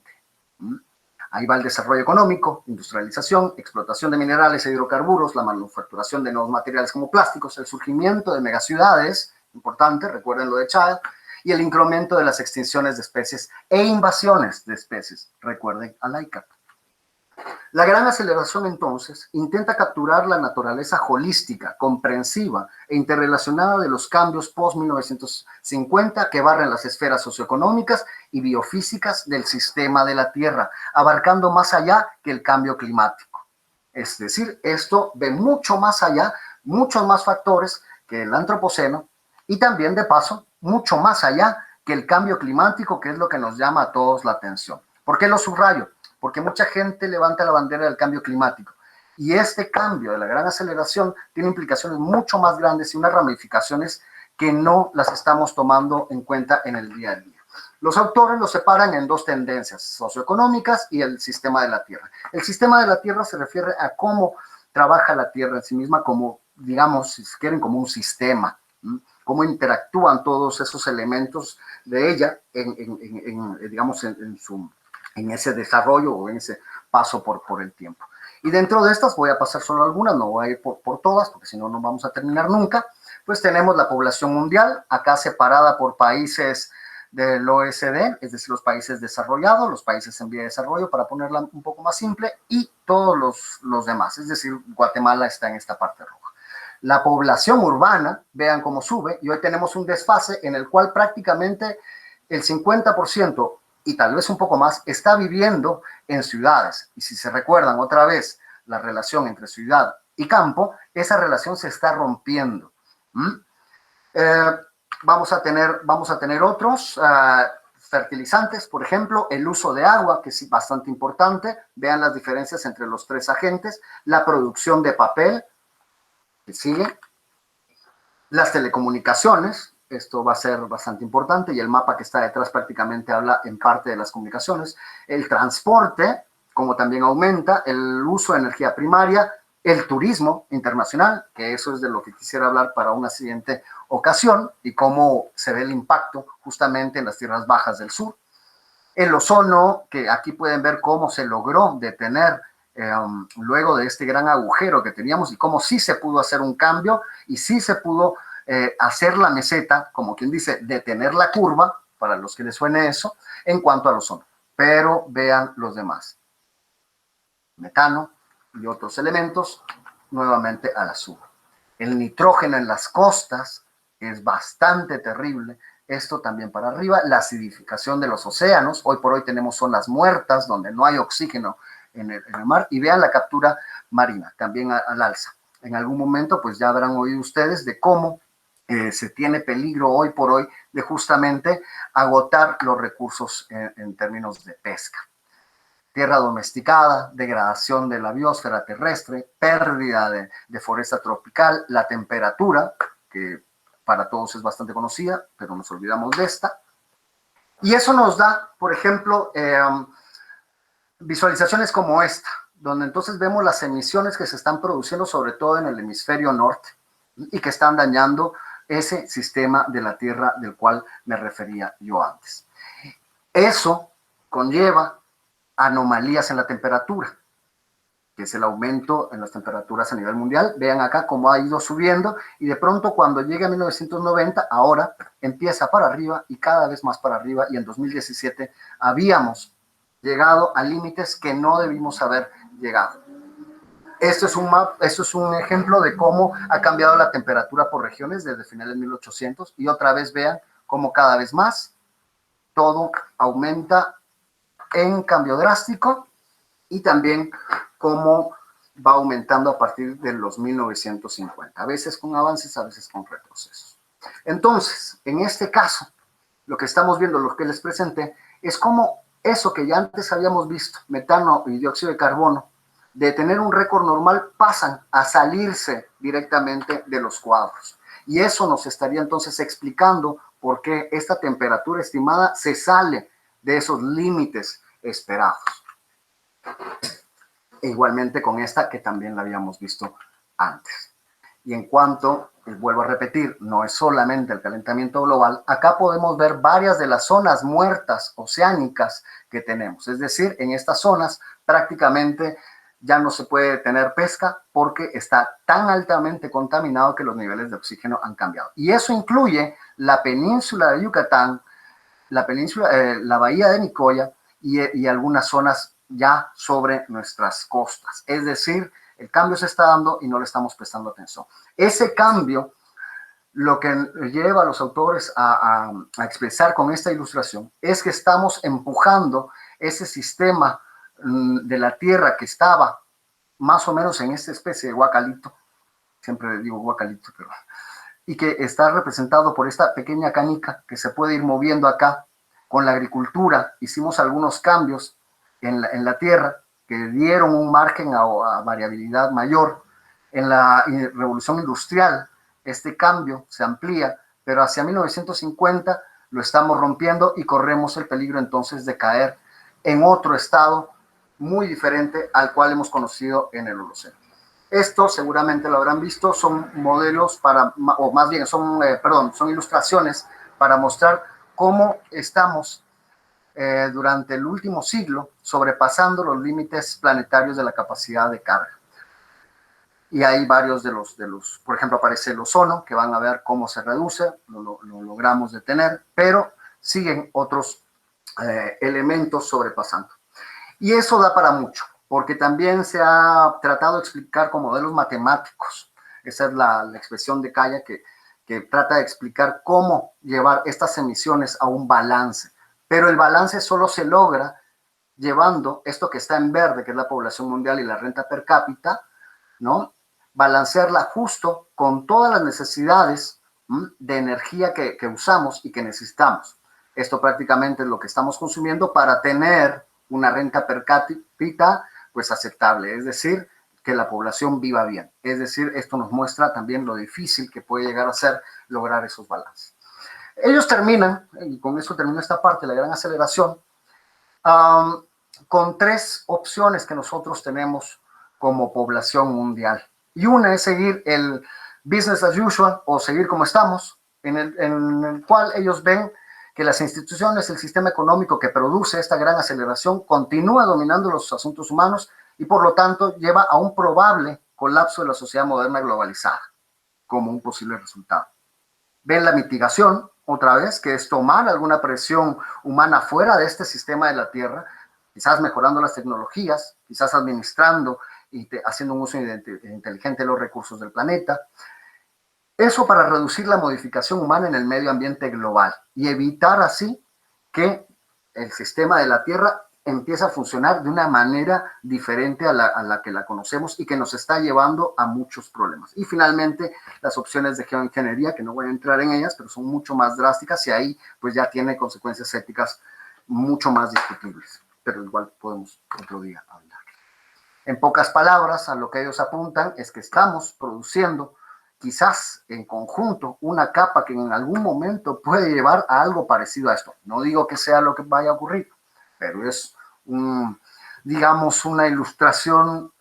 Ahí va el desarrollo económico, industrialización, explotación de minerales e hidrocarburos, la manufacturación de nuevos materiales como plásticos, el surgimiento de megaciudades, importante, recuerden lo de Child, y el incremento de las extinciones de especies e invasiones de especies, recuerden a Leica. La gran aceleración, entonces, intenta capturar la naturaleza holística, comprensiva e interrelacionada de los cambios post-1950 que barren las esferas socioeconómicas y biofísicas del sistema de la Tierra, abarcando más allá que el cambio climático. Es decir, esto ve mucho más allá, muchos más factores que el antropoceno y también, de paso, mucho más allá que el cambio climático, que es lo que nos llama a todos la atención. ¿Por qué lo subrayo? Porque mucha gente levanta la bandera del cambio climático. Y este cambio de la gran aceleración tiene implicaciones mucho más grandes y unas ramificaciones que no las estamos tomando en cuenta en el día a día. Los autores los separan en dos tendencias, socioeconómicas y el sistema de la Tierra. El sistema de la Tierra se refiere a cómo trabaja la Tierra en sí misma como, digamos, si quieren, como un sistema, cómo interactúan todos esos elementos de ella digamos, en ese desarrollo o en ese paso por el tiempo. Y dentro de estas voy a pasar solo algunas, no voy a ir por todas, porque si no, no vamos a terminar nunca. Pues tenemos la población mundial, acá separada por países del OECD, es decir, los países desarrollados, los países en vía de desarrollo, para ponerla un poco más simple, y todos los demás, es decir, Guatemala está en esta parte roja. La población urbana, vean cómo sube, y hoy tenemos un desfase en el cual prácticamente el 50% y tal vez un poco más, está viviendo en ciudades. Y si se recuerdan otra vez la relación entre ciudad y campo, esa relación se está rompiendo. Vamos a tener otros fertilizantes, por ejemplo, el uso de agua, que es bastante importante. Vean las diferencias entre los tres agentes. La producción de papel, que sigue. Las telecomunicaciones, esto va a ser bastante importante y el mapa que está detrás prácticamente habla en parte de las comunicaciones. El transporte, como también aumenta, el uso de energía primaria, el turismo internacional, que eso es de lo que quisiera hablar para una siguiente ocasión y cómo se ve el impacto justamente en las tierras bajas del sur. El ozono, que aquí pueden ver cómo se logró detener luego de este gran agujero que teníamos y cómo sí se pudo hacer un cambio y sí se pudo hacer la meseta, como quien dice, detener la curva, para los que les suene eso, en cuanto al ozono. Pero vean los demás. Metano y otros elementos, nuevamente al azul. El nitrógeno en las costas es bastante terrible. Esto también para arriba. La acidificación de los océanos. Hoy por hoy tenemos zonas muertas donde no hay oxígeno en el mar. Y vean la captura marina, también al alza. En algún momento, pues ya habrán oído ustedes de cómo se tiene peligro hoy por hoy de justamente agotar los recursos en términos de pesca. Tierra domesticada, degradación de la biosfera terrestre, pérdida de foresta tropical, la temperatura, que para todos es bastante conocida, pero nos olvidamos de esta. Y eso nos da, por ejemplo, visualizaciones como esta, donde entonces vemos las emisiones que se están produciendo, sobre todo en el hemisferio norte, y que están dañando ese sistema de la Tierra del cual me refería yo antes. Eso conlleva anomalías en la temperatura, que es el aumento en las temperaturas a nivel mundial. Vean acá cómo ha ido subiendo y de pronto cuando llega a 1990, ahora empieza para arriba y cada vez más para arriba, y en 2017 habíamos llegado a límites que no debimos haber llegado. Esto es un ejemplo de cómo ha cambiado la temperatura por regiones desde finales de 1800 y otra vez vean cómo cada vez más todo aumenta en cambio drástico y también cómo va aumentando a partir de los 1950, a veces con avances, a veces con retrocesos. Entonces, en este caso, lo que estamos viendo, lo que les presenté, es cómo eso que ya antes habíamos visto, metano y dióxido de carbono, de tener un récord normal, pasan a salirse directamente de los cuadros. Y eso nos estaría entonces explicando por qué esta temperatura estimada se sale de esos límites esperados. E igualmente con esta que también la habíamos visto antes. Y en cuanto, vuelvo a repetir, no es solamente el calentamiento global, acá podemos ver varias de las zonas muertas oceánicas que tenemos. Es decir, en estas zonas prácticamente ya no se puede tener pesca porque está tan altamente contaminado que los niveles de oxígeno han cambiado. Y eso incluye la península de Yucatán, la península, la bahía de Nicoya y algunas zonas ya sobre nuestras costas. Es decir, el cambio se está dando y no le estamos prestando atención. Ese cambio, lo que lleva a los autores a expresar con esta ilustración, es que estamos empujando ese sistema de la Tierra que estaba más o menos en esta especie de guacalito, siempre le digo guacalito, pero, y que está representado por esta pequeña canica que se puede ir moviendo acá. Con la agricultura hicimos algunos cambios en la tierra que dieron un margen a variabilidad mayor. En la revolución industrial este cambio se amplía, pero hacia 1950 lo estamos rompiendo y corremos el peligro entonces de caer en otro estado muy diferente al cual hemos conocido en el Holoceno. Esto seguramente lo habrán visto, son modelos para, o más bien son, son ilustraciones para mostrar cómo estamos durante el último siglo sobrepasando los límites planetarios de la capacidad de carga. Y hay varios de los, por ejemplo, aparece el ozono, que van a ver cómo se reduce, lo logramos detener, pero siguen otros elementos sobrepasando. Y eso da para mucho, porque también se ha tratado de explicar con modelos matemáticos. Esa es la expresión de Kaya que trata de explicar cómo llevar estas emisiones a un balance. Pero el balance solo se logra llevando esto que está en verde, que es la población mundial y la renta per cápita, ¿no? Balancearla justo con todas las necesidades de energía que usamos y que necesitamos. Esto prácticamente es lo que estamos consumiendo para tener una renta per cápita pues aceptable, es decir, que la población viva bien. Es decir, esto nos muestra también lo difícil que puede llegar a ser lograr esos balances. Ellos terminan, y con eso termina esta parte, la gran aceleración, con tres opciones que nosotros tenemos como población mundial. Y una es seguir el business as usual o seguir como estamos, en el cual ellos ven que las instituciones, el sistema económico que produce esta gran aceleración continúa dominando los asuntos humanos y por lo tanto lleva a un probable colapso de la sociedad moderna globalizada como un posible resultado. Ven la mitigación, otra vez, que es tomar alguna presión humana fuera de este sistema de la Tierra, quizás mejorando las tecnologías, quizás administrando y haciendo un uso inteligente de los recursos del planeta. Eso para reducir la modificación humana en el medio ambiente global y evitar así que el sistema de la Tierra empiece a funcionar de una manera diferente a la que la conocemos y que nos está llevando a muchos problemas. Y finalmente, las opciones de geoingeniería, que no voy a entrar en ellas, pero son mucho más drásticas y ahí pues ya tiene consecuencias éticas mucho más discutibles, pero igual podemos otro día hablar. En pocas palabras, a lo que ellos apuntan es que estamos produciendo quizás en conjunto una capa que en algún momento puede llevar a algo parecido a esto. No digo que sea lo que vaya a ocurrir, pero es, digamos, una ilustración,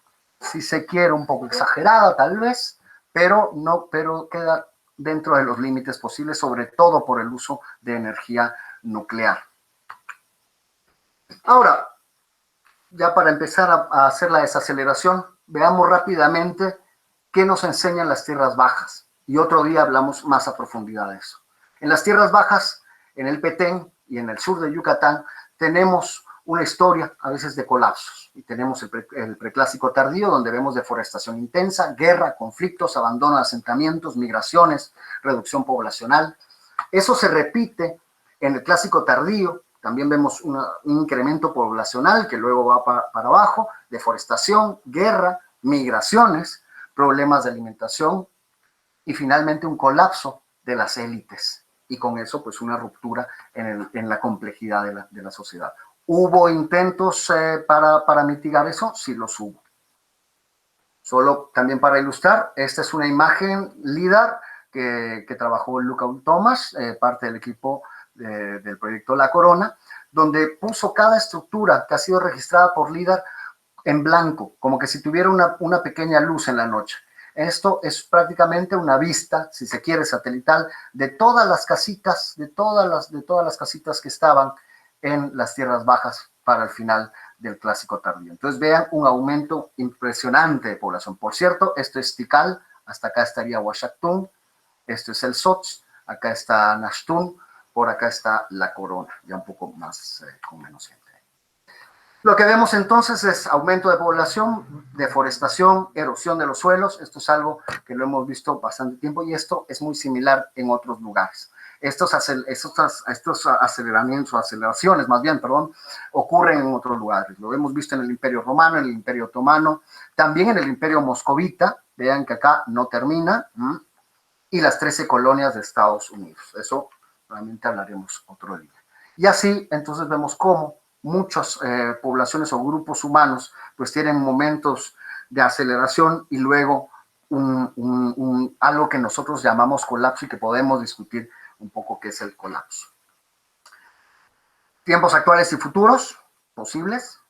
si se quiere, un poco exagerada tal vez, pero queda dentro de los límites posibles, sobre todo por el uso de energía nuclear. Ahora, ya para empezar a hacer la desaceleración, veamos rápidamente qué nos enseñan las tierras bajas. Y otro día hablamos más a profundidad de eso. En las tierras bajas, en el Petén y en el sur de Yucatán, tenemos una historia a veces de colapsos. Y tenemos el preclásico tardío, donde vemos deforestación intensa, guerra, conflictos, abandono de asentamientos, migraciones, reducción poblacional. Eso se repite en el clásico tardío. También vemos un incremento poblacional que luego va para abajo, deforestación, guerra, migraciones, problemas de alimentación y finalmente un colapso de las élites. Y con eso, pues una ruptura en la complejidad de la sociedad. ¿Hubo intentos para mitigar eso? Sí, los hubo. Solo también para ilustrar, esta es una imagen LIDAR que trabajó Luca Thomas, parte del equipo del proyecto La Corona, donde puso cada estructura que ha sido registrada por LIDAR en blanco, como que si tuviera una pequeña luz en la noche. Esto es prácticamente una vista, si se quiere, satelital, de todas las casitas, de todas las casitas que estaban en las tierras bajas para el final del clásico tardío. Entonces vean un aumento impresionante de población. Por cierto, esto es Tikal, hasta acá estaría Huachactún, esto es el Sots, acá está Nashtún, por acá está La Corona, ya un poco más con menos gente. Lo que vemos entonces es aumento de población, deforestación, erosión de los suelos. Esto es algo que lo hemos visto bastante tiempo y esto es muy similar en otros lugares. Estos aceleramientos o aceleraciones, más bien, perdón, ocurren en otros lugares. Lo hemos visto en el Imperio Romano, en el Imperio Otomano, también en el Imperio Moscovita. Vean que acá no termina. Y las 13 colonias de Estados Unidos. Eso realmente hablaremos otro día. Y así, entonces, vemos cómo muchas poblaciones o grupos humanos pues tienen momentos de aceleración y luego algo que nosotros llamamos colapso y que podemos discutir un poco qué es el colapso. Tiempos actuales y futuros posibles.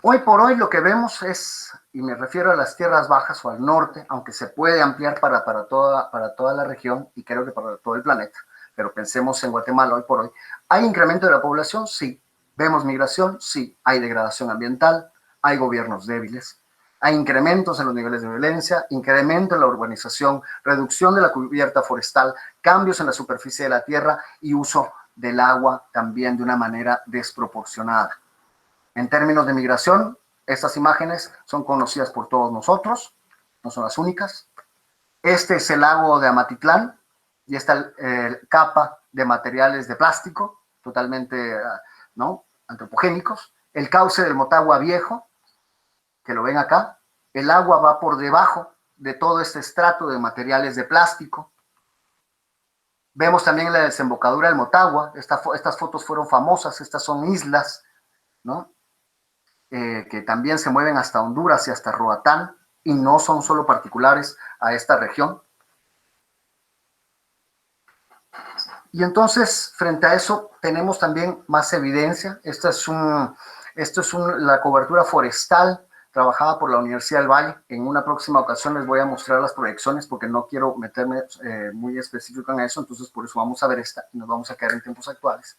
Hoy por hoy lo que vemos es, y me refiero a las tierras bajas o al norte, aunque se puede ampliar para toda la región y creo que para todo el planeta, pero pensemos en Guatemala hoy por hoy. ¿Hay incremento de la población? Sí. ¿Vemos migración? Sí. ¿Hay degradación ambiental? ¿Hay gobiernos débiles? ¿Hay incrementos en los niveles de violencia? ¿Incremento en la urbanización? ¿Reducción de la cubierta forestal? ¿Cambios en la superficie de la tierra? Y uso del agua también de una manera desproporcionada. En términos de migración, estas imágenes son conocidas por todos nosotros, no son las únicas. Este es el lago de Amatitlán y esta capa de materiales de plástico, totalmente ¿no? antropogénicos. El cauce del Motagua Viejo, que lo ven acá. El agua va por debajo de todo este estrato de materiales de plástico. Vemos también la desembocadura del Motagua. Estas fotos fueron famosas, estas son islas, ¿no? Que también se mueven hasta Honduras y hasta Roatán, y no son solo particulares a esta región. Y entonces, frente a eso, tenemos también más evidencia. Esto es la cobertura forestal trabajada por la Universidad del Valle. En una próxima ocasión les voy a mostrar las proyecciones porque no quiero meterme muy específico en eso, entonces por eso vamos a ver esta y nos vamos a quedar en tiempos actuales.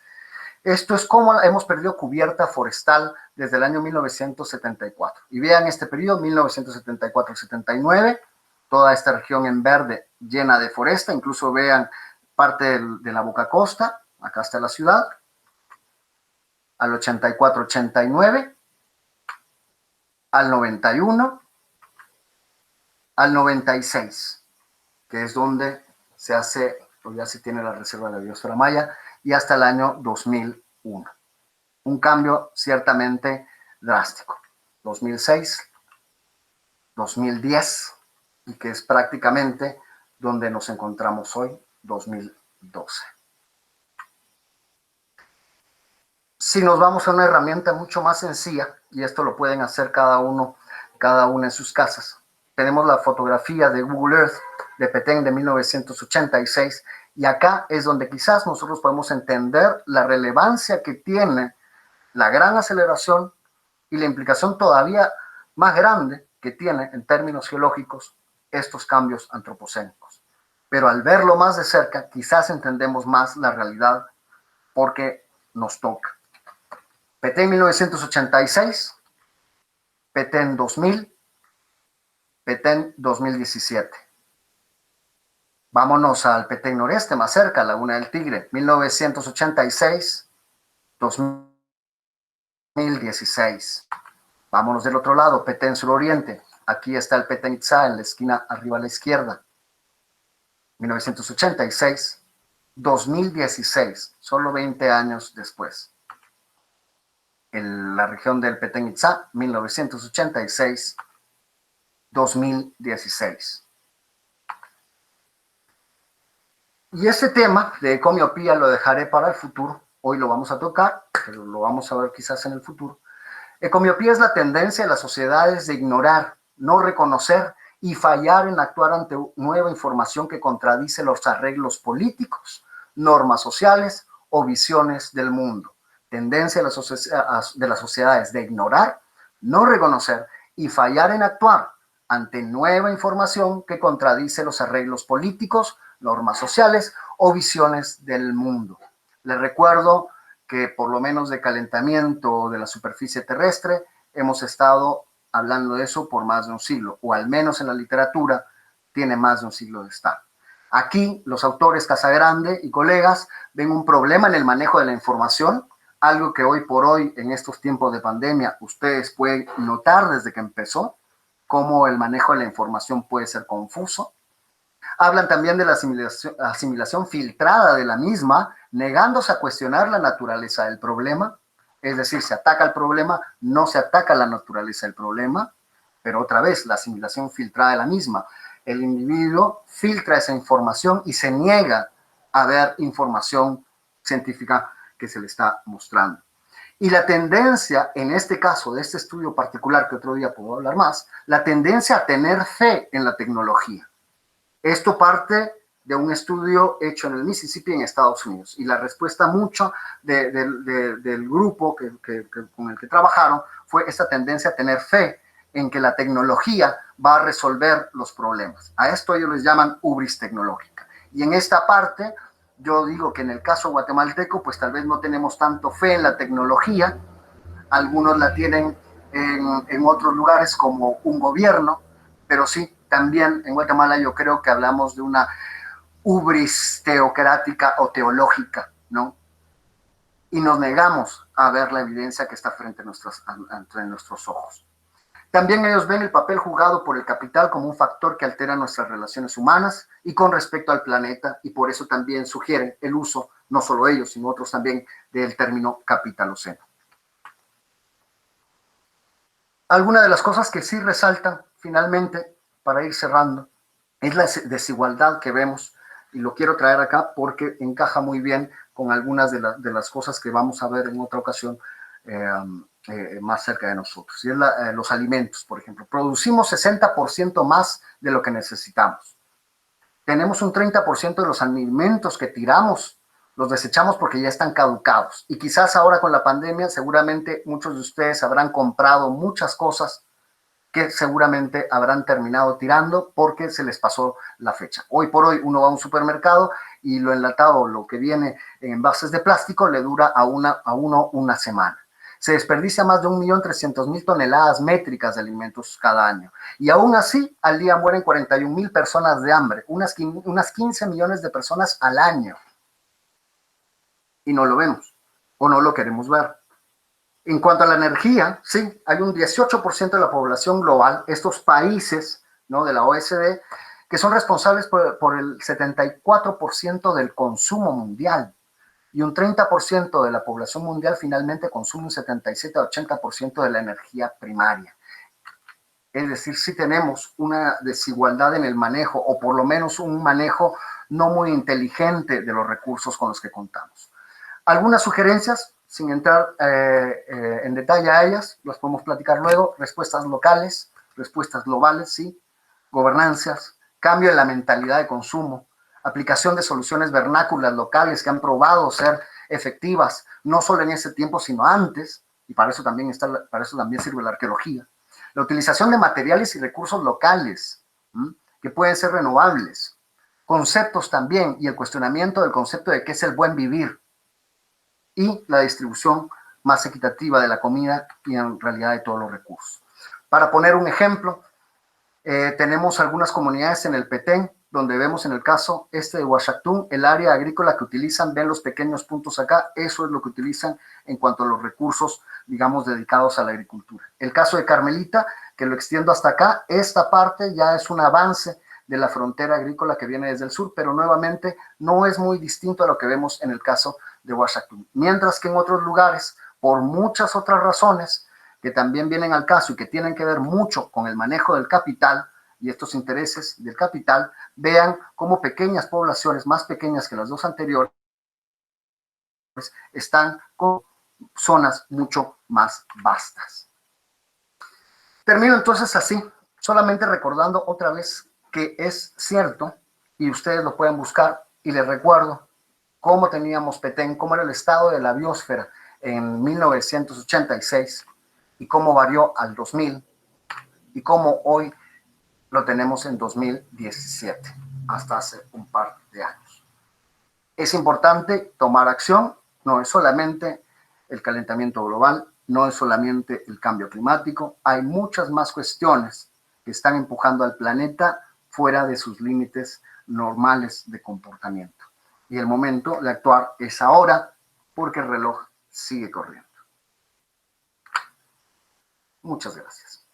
Esto es cómo hemos perdido cubierta forestal desde el año 1974. Y vean este periodo, 1974-79, toda esta región en verde llena de foresta, incluso vean parte de la Boca Costa, acá está la ciudad, al 84-89, al 91, al 96, que es donde se hace, o ya se tiene la reserva de la biosfera maya, y hasta el año 2001. Un cambio ciertamente drástico. 2006, 2010, y que es prácticamente donde nos encontramos hoy, 2012. Si nos vamos a una herramienta mucho más sencilla, y esto lo pueden hacer cada una en sus casas, tenemos la fotografía de Google Earth de Petén de 1986, y acá es donde quizás nosotros podemos entender la relevancia que tiene la gran aceleración y la implicación todavía más grande que tiene en términos geológicos estos cambios antropocénicos. Pero al verlo más de cerca, quizás entendemos más la realidad porque nos toca. Petén 1986, Petén 2000, Petén 2017. Vámonos al Petén noreste, más cerca, Laguna del Tigre, 1986, 2016. Vámonos del otro lado, Petén suroriente. Aquí está el Petén Itzá en la esquina arriba a la izquierda. 1986, 2016, solo 20 años después. En la región del Petén Itzá, 1986, 2016. Y ese tema de ecomiopía lo dejaré para el futuro, hoy lo vamos a tocar, pero lo vamos a ver quizás en el futuro. Ecomiopía es la tendencia de las sociedades de ignorar, no reconocer y fallar en actuar ante nueva información que contradice los arreglos políticos, normas sociales o visiones del mundo. Tendencia de las sociedades de ignorar, no reconocer y fallar en actuar ante nueva información que contradice los arreglos políticos, normas sociales o visiones del mundo. Les recuerdo que por lo menos de calentamiento de la superficie terrestre hemos estado hablando de eso por más de un siglo, o al menos en la literatura tiene más de un siglo de estar. Aquí los autores Casagrande y colegas ven un problema en el manejo de la información, algo que hoy por hoy, en estos tiempos de pandemia, ustedes pueden notar desde que empezó, cómo el manejo de la información puede ser confuso. Hablan también de la asimilación filtrada de la misma, negándose a cuestionar la naturaleza del problema. Es decir, se ataca el problema, no se ataca la naturaleza del problema, pero otra vez, la asimilación filtrada de la misma. El individuo filtra esa información y se niega a ver información científica que se le está mostrando. Y la tendencia, en este caso de este estudio particular, que otro día puedo hablar más, la tendencia a tener fe en la tecnología. Esto parte de un estudio hecho en el Mississippi, en Estados Unidos. Y la respuesta mucho del grupo con el que trabajaron fue esta tendencia a tener fe en que la tecnología va a resolver los problemas. A esto ellos les llaman ubris tecnológica. Y en esta parte, yo digo que en el caso guatemalteco, pues tal vez no tenemos tanto fe en la tecnología. Algunos la tienen en otros lugares como un gobierno, pero sí, también en Guatemala yo creo que hablamos de una ubris teocrática o teológica, ¿no? Y nos negamos a ver la evidencia que está frente a nuestros ojos. También ellos ven el papel jugado por el capital como un factor que altera nuestras relaciones humanas y con respecto al planeta, y por eso también sugieren el uso, no solo ellos, sino otros también, del término capitaloceno. Algunas de las cosas que sí resaltan, finalmente, para ir cerrando, es la desigualdad que vemos, y lo quiero traer acá porque encaja muy bien con algunas de las cosas que vamos a ver en otra ocasión más cerca de nosotros. Y es los alimentos, por ejemplo. Producimos 60% más de lo que necesitamos. Tenemos un 30% de los alimentos que tiramos, los desechamos porque ya están caducados. Y quizás ahora con la pandemia, seguramente muchos de ustedes habrán comprado muchas cosas que seguramente habrán terminado tirando porque se les pasó la fecha. Hoy por hoy uno va a un supermercado y lo enlatado, lo que viene en envases de plástico, le dura a uno una semana. Se desperdicia más de 1.300.000 toneladas métricas de alimentos cada año. Y aún así, al día mueren 41.000 personas de hambre, unas 15 millones de personas al año. Y no lo vemos, o no lo queremos ver. En cuanto a la energía, sí, hay un 18% de la población global, estos países, ¿no?, de la OECD, que son responsables por el 74% del consumo mundial. Y un 30% de la población mundial finalmente consume un 77-80% de la energía primaria. Es decir, sí tenemos una desigualdad en el manejo, o por lo menos un manejo no muy inteligente de los recursos con los que contamos. Algunas sugerencias, sin entrar en detalle a ellas, las podemos platicar luego: respuestas locales, respuestas globales, sí, gobernanzas, cambio en la mentalidad de consumo, aplicación de soluciones vernáculas locales que han probado ser efectivas, no solo en ese tiempo, sino antes, y para eso también sirve la arqueología. La utilización de materiales y recursos locales, que pueden ser renovables. Conceptos también, y el cuestionamiento del concepto de qué es el buen vivir, y la distribución más equitativa de la comida y en realidad de todos los recursos. Para poner un ejemplo, tenemos algunas comunidades en el Petén, donde vemos en el caso de Uaxactún, el área agrícola que utilizan, ven los pequeños puntos acá, eso es lo que utilizan en cuanto a los recursos, digamos, dedicados a la agricultura. El caso de Carmelita, que lo extiendo hasta acá, esta parte ya es un avance de la frontera agrícola que viene desde el sur, pero nuevamente no es muy distinto a lo que vemos en el caso de Uaxactún. Mientras que en otros lugares, por muchas otras razones que también vienen al caso y que tienen que ver mucho con el manejo del capital y estos intereses del capital, vean cómo pequeñas poblaciones, más pequeñas que las dos anteriores, están con zonas mucho más vastas. Termino entonces así, solamente recordando otra vez que es cierto, y ustedes lo pueden buscar, y les recuerdo cómo teníamos Petén, cómo era el estado de la biosfera en 1986 y cómo varió al 2000 y cómo hoy lo tenemos en 2017, hasta hace un par de años. Es importante tomar acción, no es solamente el calentamiento global, no es solamente el cambio climático, hay muchas más cuestiones que están empujando al planeta fuera de sus límites normales de comportamiento. Y el momento de actuar es ahora, porque el reloj sigue corriendo. Muchas gracias.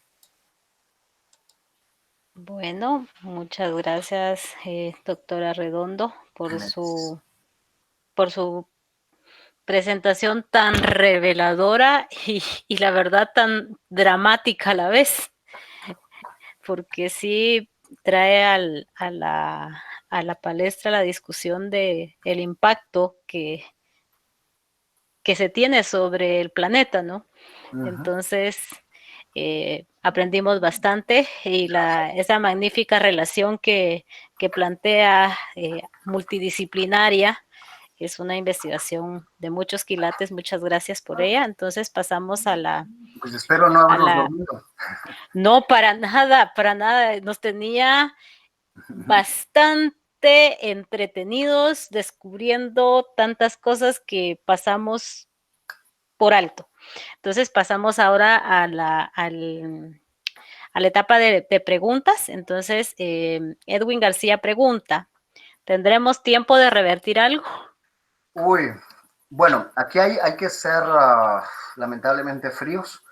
Bueno, muchas gracias, doctora Redondo, por su presentación tan reveladora y la verdad tan dramática a la vez, porque sí trae a la palestra la discusión de el impacto que se tiene sobre el planeta, ¿no? Entonces, aprendimos bastante y esa magnífica relación que plantea multidisciplinaria es una investigación de muchos quilates. Muchas gracias por ella. Entonces pasamos Pues espero no haberlos dormido. No, para nada. Nos tenía bastante entretenidos descubriendo tantas cosas que pasamos por alto. Entonces pasamos ahora a la etapa de preguntas. Entonces, Edwin García pregunta, ¿tendremos tiempo de revertir algo? Uy, bueno, aquí hay que ser lamentablemente fríos.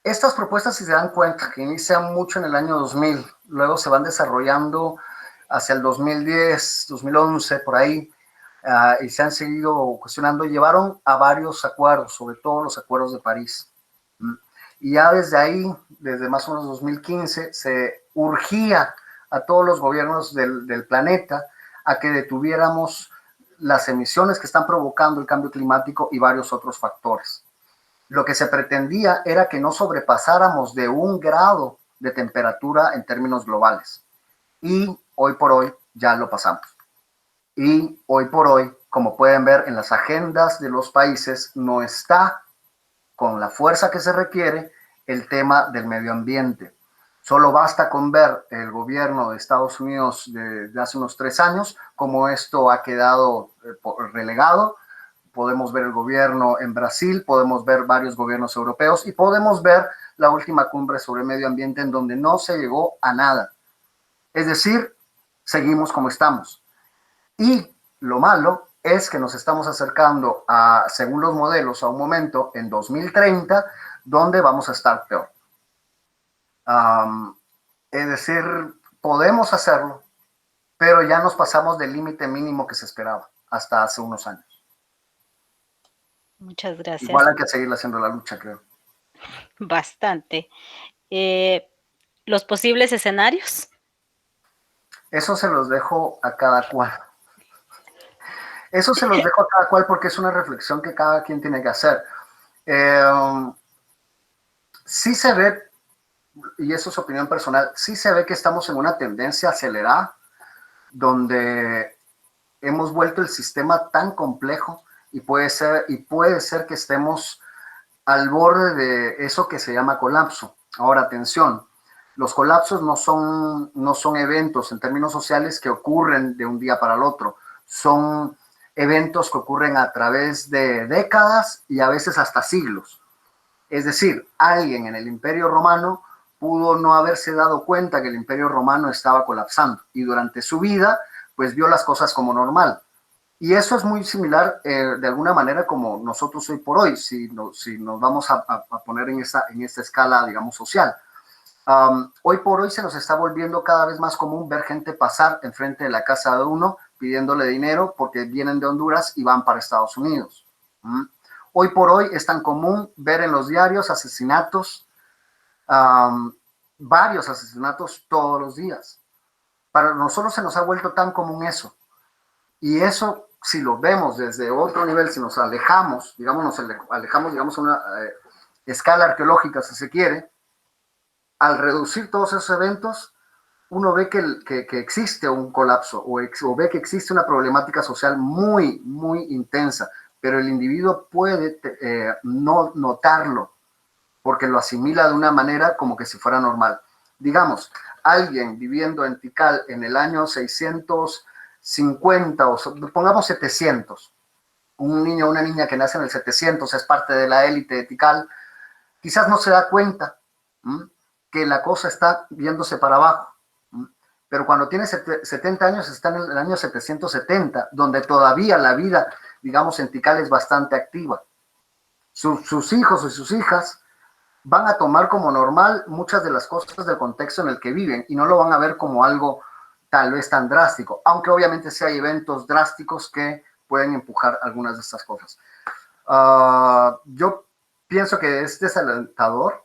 Estas propuestas, si se dan cuenta, que inician mucho en el año 2000, luego se van desarrollando hacia el 2010, 2011, por ahí, y se han seguido cuestionando, llevaron a varios acuerdos, sobre todo los acuerdos de París. Y ya desde ahí, desde más o menos 2015, se urgía a todos los gobiernos del planeta a que detuviéramos las emisiones que están provocando el cambio climático y varios otros factores. Lo que se pretendía era que no sobrepasáramos de 1 grado de temperatura en términos globales. Y hoy por hoy ya lo pasamos. Y hoy por hoy, como pueden ver en las agendas de los países, no está con la fuerza que se requiere el tema del medio ambiente. Solo basta con ver el gobierno de Estados Unidos de hace unos 3 años, como esto ha quedado relegado. Podemos ver el gobierno en Brasil, podemos ver varios gobiernos europeos y podemos ver la última cumbre sobre medio ambiente en donde no se llegó a nada. Es decir, seguimos como estamos. Y lo malo es que nos estamos acercando, según los modelos, a un momento en 2030 donde vamos a estar peor. Es decir, podemos hacerlo, pero ya nos pasamos del límite mínimo que se esperaba hasta hace unos años. Muchas gracias. Igual hay que seguir haciendo la lucha, creo. Bastante. ¿Los posibles escenarios? Eso se los dejo a cada cual. Eso se los dejo a cada cual porque es una reflexión que cada quien tiene que hacer. Sí se ve, y eso es opinión personal, sí se ve que estamos en una tendencia acelerada donde hemos vuelto el sistema tan complejo y puede ser que estemos al borde de eso que se llama colapso. Ahora, atención, los colapsos no son eventos en términos sociales que ocurren de un día para el otro, son eventos que ocurren a través de décadas y a veces hasta siglos. Es decir, alguien en el Imperio Romano pudo no haberse dado cuenta que el Imperio Romano estaba colapsando y durante su vida pues vio las cosas como normal. Y eso es muy similar de alguna manera como nosotros hoy por hoy, si nos vamos a poner en esta escala, digamos, social. Hoy por hoy se nos está volviendo cada vez más común ver gente pasar enfrente de la casa de uno pidiéndole dinero porque vienen de Honduras y van para Estados Unidos. Hoy por hoy es tan común ver en los diarios asesinatos, varios asesinatos todos los días. Para nosotros se nos ha vuelto tan común eso. Y eso, si lo vemos desde otro nivel, si nos alejamos, digamos, digamos, a una escala arqueológica, si se quiere, al reducir todos esos eventos, uno ve que existe un colapso o ve que existe una problemática social muy, muy intensa, pero el individuo puede no notarlo porque lo asimila de una manera como que si fuera normal. Digamos, alguien viviendo en Tikal en el año 650 o pongamos 700, un niño o una niña que nace en el 700 es parte de la élite de Tikal, quizás no se da cuenta que la cosa está viéndose para abajo. Pero cuando tiene 70 años está en el año 770, donde todavía la vida, digamos, en Tikal es bastante activa. Sus hijos y sus hijas van a tomar como normal muchas de las cosas del contexto en el que viven y no lo van a ver como algo tal vez tan drástico, aunque obviamente sí hay eventos drásticos que pueden empujar algunas de estas cosas. Yo pienso que es desalentador,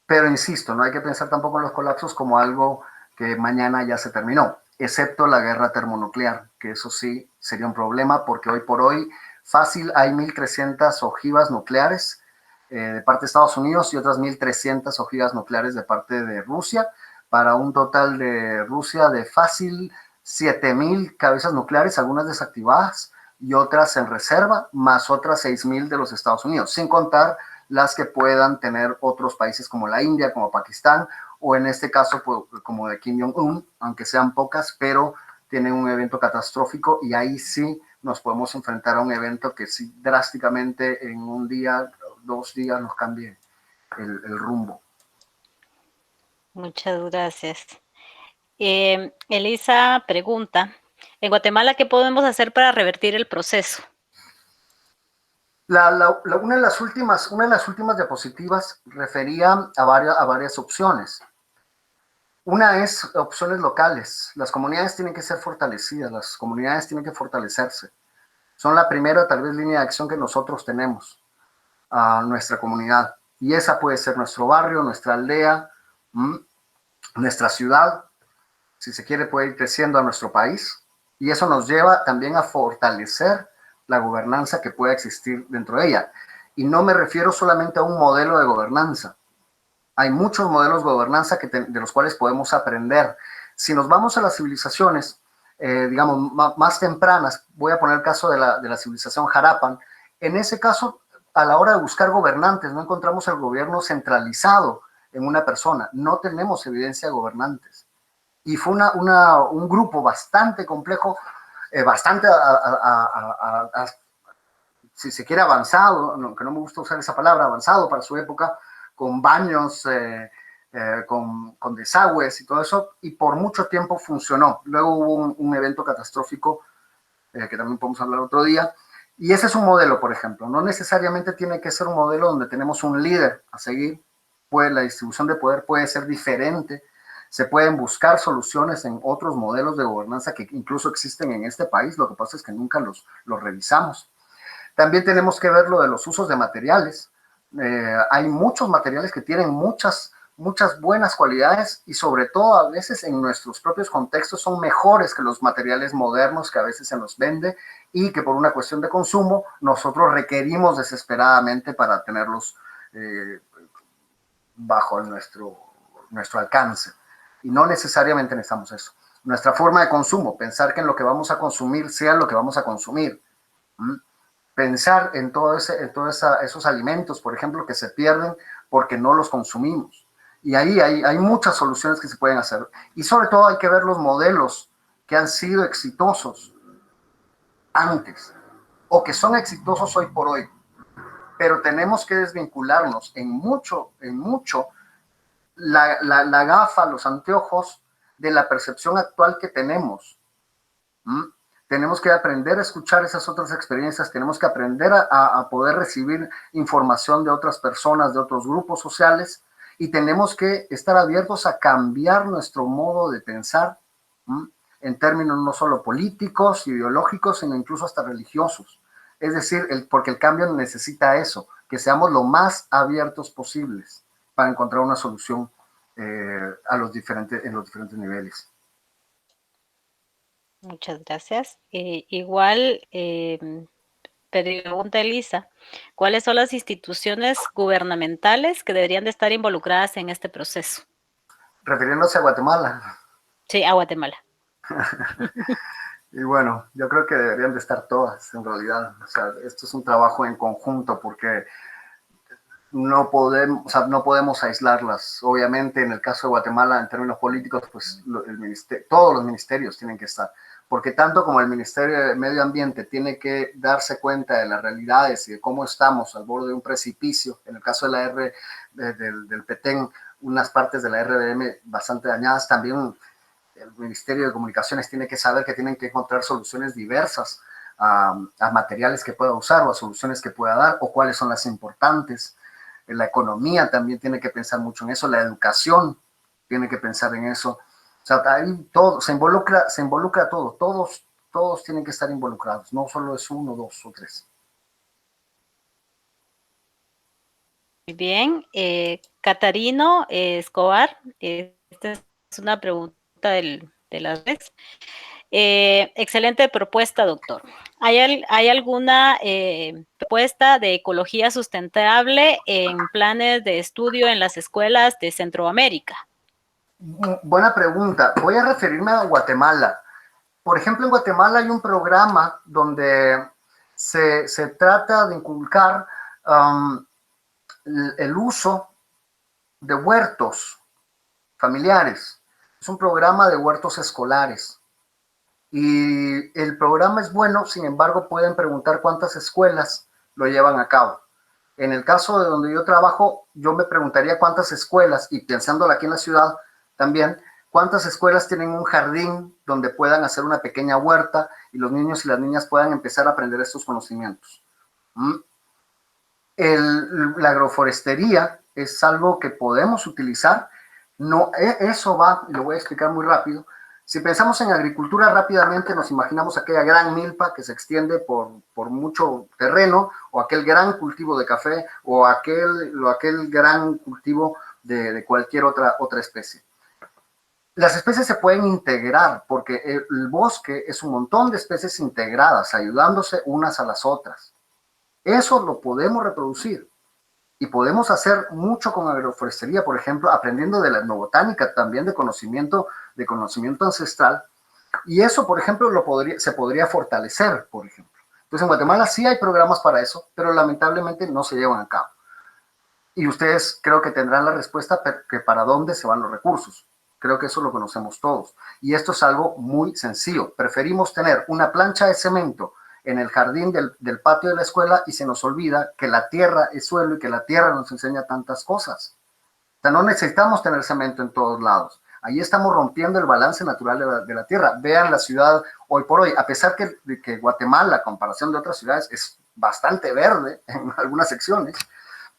pero insisto, no hay que pensar tampoco en los colapsos como algo que mañana ya se terminó, excepto la guerra termonuclear, que eso sí sería un problema porque hoy por hoy fácil hay 1.300 ojivas nucleares de parte de Estados Unidos y otras 1.300 ojivas nucleares de parte de Rusia, para un total de Rusia de fácil 7.000 cabezas nucleares, algunas desactivadas y otras en reserva, más otras 6.000 de los Estados Unidos, sin contar las que puedan tener otros países como la India, como Pakistán, o en este caso como de Kim Jong-un, aunque sean pocas, pero tienen un evento catastrófico y ahí sí nos podemos enfrentar a un evento que sí drásticamente en un día, 2 días nos cambie el rumbo. Muchas gracias. Elisa pregunta, en Guatemala, ¿qué podemos hacer para revertir el proceso? Una de las últimas diapositivas refería a varias opciones. Una es opciones locales. Las comunidades tienen que ser fortalecidas, las comunidades tienen que fortalecerse. Son la primera, tal vez, línea de acción que nosotros tenemos a nuestra comunidad. Y esa puede ser nuestro barrio, nuestra aldea, nuestra ciudad. Si se quiere, puede ir creciendo a nuestro país. Y eso nos lleva también a fortalecer la gobernanza que pueda existir dentro de ella. Y no me refiero solamente a un modelo de gobernanza. Hay muchos modelos de gobernanza de los cuales podemos aprender. Si nos vamos a las civilizaciones, digamos, más tempranas, voy a poner el caso de la civilización Harappan, en ese caso, a la hora de buscar gobernantes, no encontramos el gobierno centralizado en una persona, no tenemos evidencia de gobernantes. Y fue un grupo bastante complejo, bastante, si se quiere, avanzado, aunque no me gusta usar esa palabra, avanzado para su época, con baños, con desagües y todo eso, y por mucho tiempo funcionó. Luego hubo un evento catastrófico, que también podemos hablar otro día, y ese es un modelo, por ejemplo. No necesariamente tiene que ser un modelo donde tenemos un líder a seguir, pues la distribución de poder puede ser diferente, se pueden buscar soluciones en otros modelos de gobernanza que incluso existen en este país, lo que pasa es que nunca los revisamos. También tenemos que ver lo de los usos de materiales. Hay muchos materiales que tienen muchas buenas cualidades y sobre todo a veces en nuestros propios contextos son mejores que los materiales modernos que a veces se nos vende y que por una cuestión de consumo nosotros requerimos desesperadamente para tenerlos bajo nuestro alcance. Y no necesariamente necesitamos eso. Nuestra forma de consumo, pensar que en lo que vamos a consumir sea lo que vamos a consumir. Pensar en todos esos alimentos, por ejemplo, que se pierden porque no los consumimos. Y ahí hay muchas soluciones que se pueden hacer. Y sobre todo hay que ver los modelos que han sido exitosos antes o que son exitosos hoy por hoy. Pero tenemos que desvincularnos en mucho la gafa, los anteojos de la percepción actual que tenemos. Tenemos que aprender a escuchar esas otras experiencias, tenemos que aprender a poder recibir información de otras personas, de otros grupos sociales, y tenemos que estar abiertos a cambiar nuestro modo de pensar, en términos no solo políticos, ideológicos, sino incluso hasta religiosos. Es decir, porque el cambio necesita eso, que seamos lo más abiertos posibles para encontrar una solución en los diferentes niveles. Muchas gracias. Igual, pregunta Elisa, ¿cuáles son las instituciones gubernamentales que deberían de estar involucradas en este proceso? Refiriéndose a Guatemala. Sí, a Guatemala. Y bueno, yo creo que deberían de estar todas en realidad. O sea, esto es un trabajo en conjunto porque o sea, no podemos aislarlas. Obviamente, en el caso de Guatemala, en términos políticos, pues todos los ministerios tienen que estar, porque tanto como el Ministerio de Medio Ambiente tiene que darse cuenta de las realidades y de cómo estamos al borde de un precipicio, en el caso de la del Petén, unas partes de la RDM bastante dañadas, también el Ministerio de Comunicaciones tiene que saber que tienen que encontrar soluciones diversas a materiales que pueda usar o a soluciones que pueda dar o cuáles son las importantes. La economía también tiene que pensar mucho en eso, la educación tiene que pensar en eso. O sea, ahí todo, se involucra todo, todos tienen que estar involucrados, no solo es uno, dos o tres. Muy bien. Catarino Escobar, esta es una pregunta de las redes. Excelente propuesta, doctor. ¿Hay alguna propuesta de ecología sustentable en planes de estudio en las escuelas de Centroamérica? Buena pregunta. Voy a referirme a Guatemala. Por ejemplo, en Guatemala hay un programa donde se trata de inculcar el uso de huertos familiares. Es un programa de huertos escolares. Y el programa es bueno, sin embargo, pueden preguntar cuántas escuelas lo llevan a cabo. En el caso de donde yo trabajo, yo me preguntaría cuántas escuelas, y pensándolo aquí en la ciudad también, cuántas escuelas tienen un jardín donde puedan hacer una pequeña huerta y los niños y las niñas puedan empezar a aprender estos conocimientos. La agroforestería es algo que podemos utilizar. No, eso va, lo voy a explicar muy rápido. Si pensamos en agricultura rápidamente, nos imaginamos aquella gran milpa que se extiende por mucho terreno, o aquel gran cultivo de café, o aquel gran cultivo de cualquier otra especie. Las especies se pueden integrar porque el bosque es un montón de especies integradas, ayudándose unas a las otras. Eso lo podemos reproducir. Y podemos hacer mucho con agroforestería, por ejemplo, aprendiendo de la etnobotánica, también de conocimiento ancestral. Y eso, por ejemplo, se podría fortalecer, por ejemplo. Entonces, en Guatemala sí hay programas para eso, pero lamentablemente no se llevan a cabo. Y ustedes creo que tendrán la respuesta que para dónde se van los recursos. Creo que eso lo conocemos todos. Y esto es algo muy sencillo. Preferimos tener una plancha de cemento en el jardín del patio de la escuela y se nos olvida que la tierra es suelo y que la tierra nos enseña tantas cosas. O sea, no necesitamos tener cemento en todos lados. Ahí estamos rompiendo el balance natural de la tierra. Vean la ciudad hoy por hoy, a pesar de que Guatemala, a comparación de otras ciudades, es bastante verde en algunas secciones.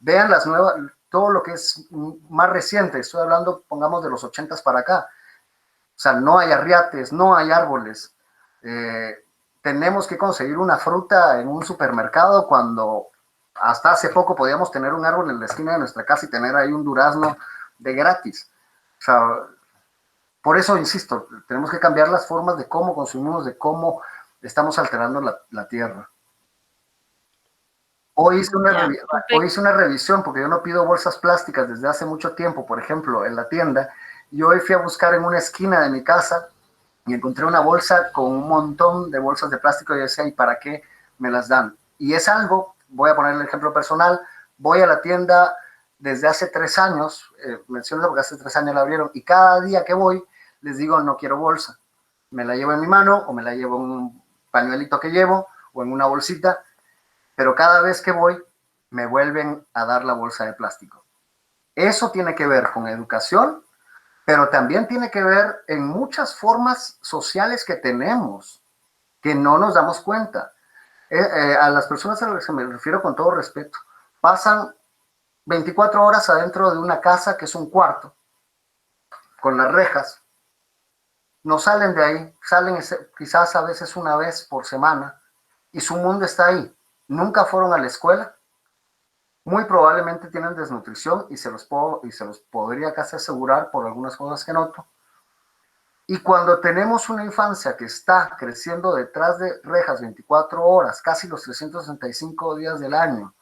Vean las nuevas, todo lo que es más reciente, estoy hablando, pongamos, de los 80s para acá. O sea, no hay arriates, no hay árboles. Tenemos que conseguir una fruta en un supermercado cuando hasta hace poco podíamos tener un árbol en la esquina de nuestra casa y tener ahí un durazno de gratis. O sea, por eso insisto, tenemos que cambiar las formas de cómo consumimos, de cómo estamos alterando la tierra. Ya, Hoy perfecto. hice una revisión porque yo no pido bolsas plásticas desde hace mucho tiempo, por ejemplo, en la tienda. Y hoy fui a buscar en una esquina de mi casa y encontré una bolsa con un montón de bolsas de plástico y yo decía, ¿y para qué me las dan? Y es algo, voy a poner el ejemplo personal, voy a la tienda desde hace 3 años, menciono porque hace 3 años la abrieron, y cada día que voy les digo, no quiero bolsa. Me la llevo en mi mano o me la llevo en un pañuelito que llevo o en una bolsita, pero cada vez que voy me vuelven a dar la bolsa de plástico. Eso tiene que ver con educación, pero también tiene que ver en muchas formas sociales que tenemos, que no nos damos cuenta. A las personas a las que me refiero con todo respeto, pasan 24 horas adentro de una casa que es un cuarto, con las rejas, no salen de ahí, salen quizás a veces una vez por semana, y su mundo está ahí. Nunca fueron a la escuela, muy probablemente tienen desnutrición y se los podría casi asegurar por algunas cosas que noto. Y cuando tenemos una infancia que está creciendo detrás de rejas 24 horas, casi los 365 días del año,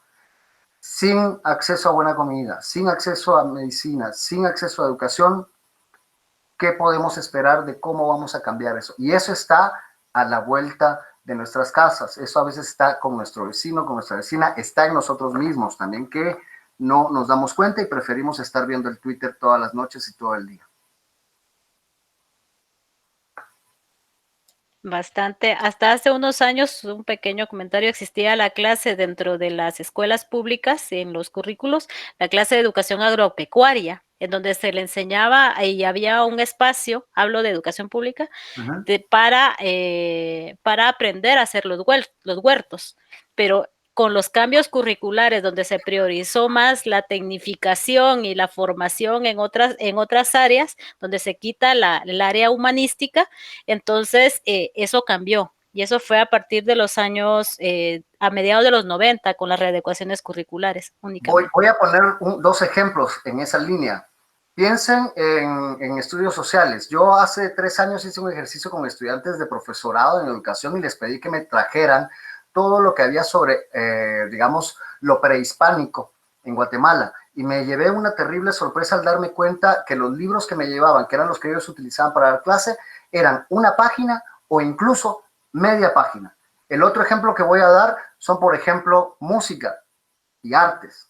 sin acceso a buena comida, sin acceso a medicina, sin acceso a educación, ¿qué podemos esperar de cómo vamos a cambiar eso? Y eso está a la vuelta de nuestras casas. Eso a veces está con nuestro vecino, con nuestra vecina, está en nosotros mismos también, que no nos damos cuenta y preferimos estar viendo el Twitter todas las noches y todo el día. Bastante. Hasta hace unos años, un pequeño comentario, existía la clase dentro de las escuelas públicas, en los currículos, la clase de educación agropecuaria, en donde se le enseñaba y había un espacio, hablo de educación pública, para aprender a hacer los huertos. Pero con los cambios curriculares, donde se priorizó más la tecnificación y la formación en otras áreas, donde se quita el área humanística, entonces eso cambió. Y eso fue a partir de los años, a mediados de los 90, con las readecuaciones curriculares únicamente. Voy a poner dos ejemplos en esa línea. Piensen en estudios sociales. Yo hace 3 años hice un ejercicio con estudiantes de profesorado en educación y les pedí que me trajeran todo lo que había sobre, digamos, lo prehispánico en Guatemala. Y me llevé una terrible sorpresa al darme cuenta que los libros que me llevaban, que eran los que ellos utilizaban para dar clase, eran una página o incluso media página. El otro ejemplo que voy a dar son, por ejemplo, música y artes.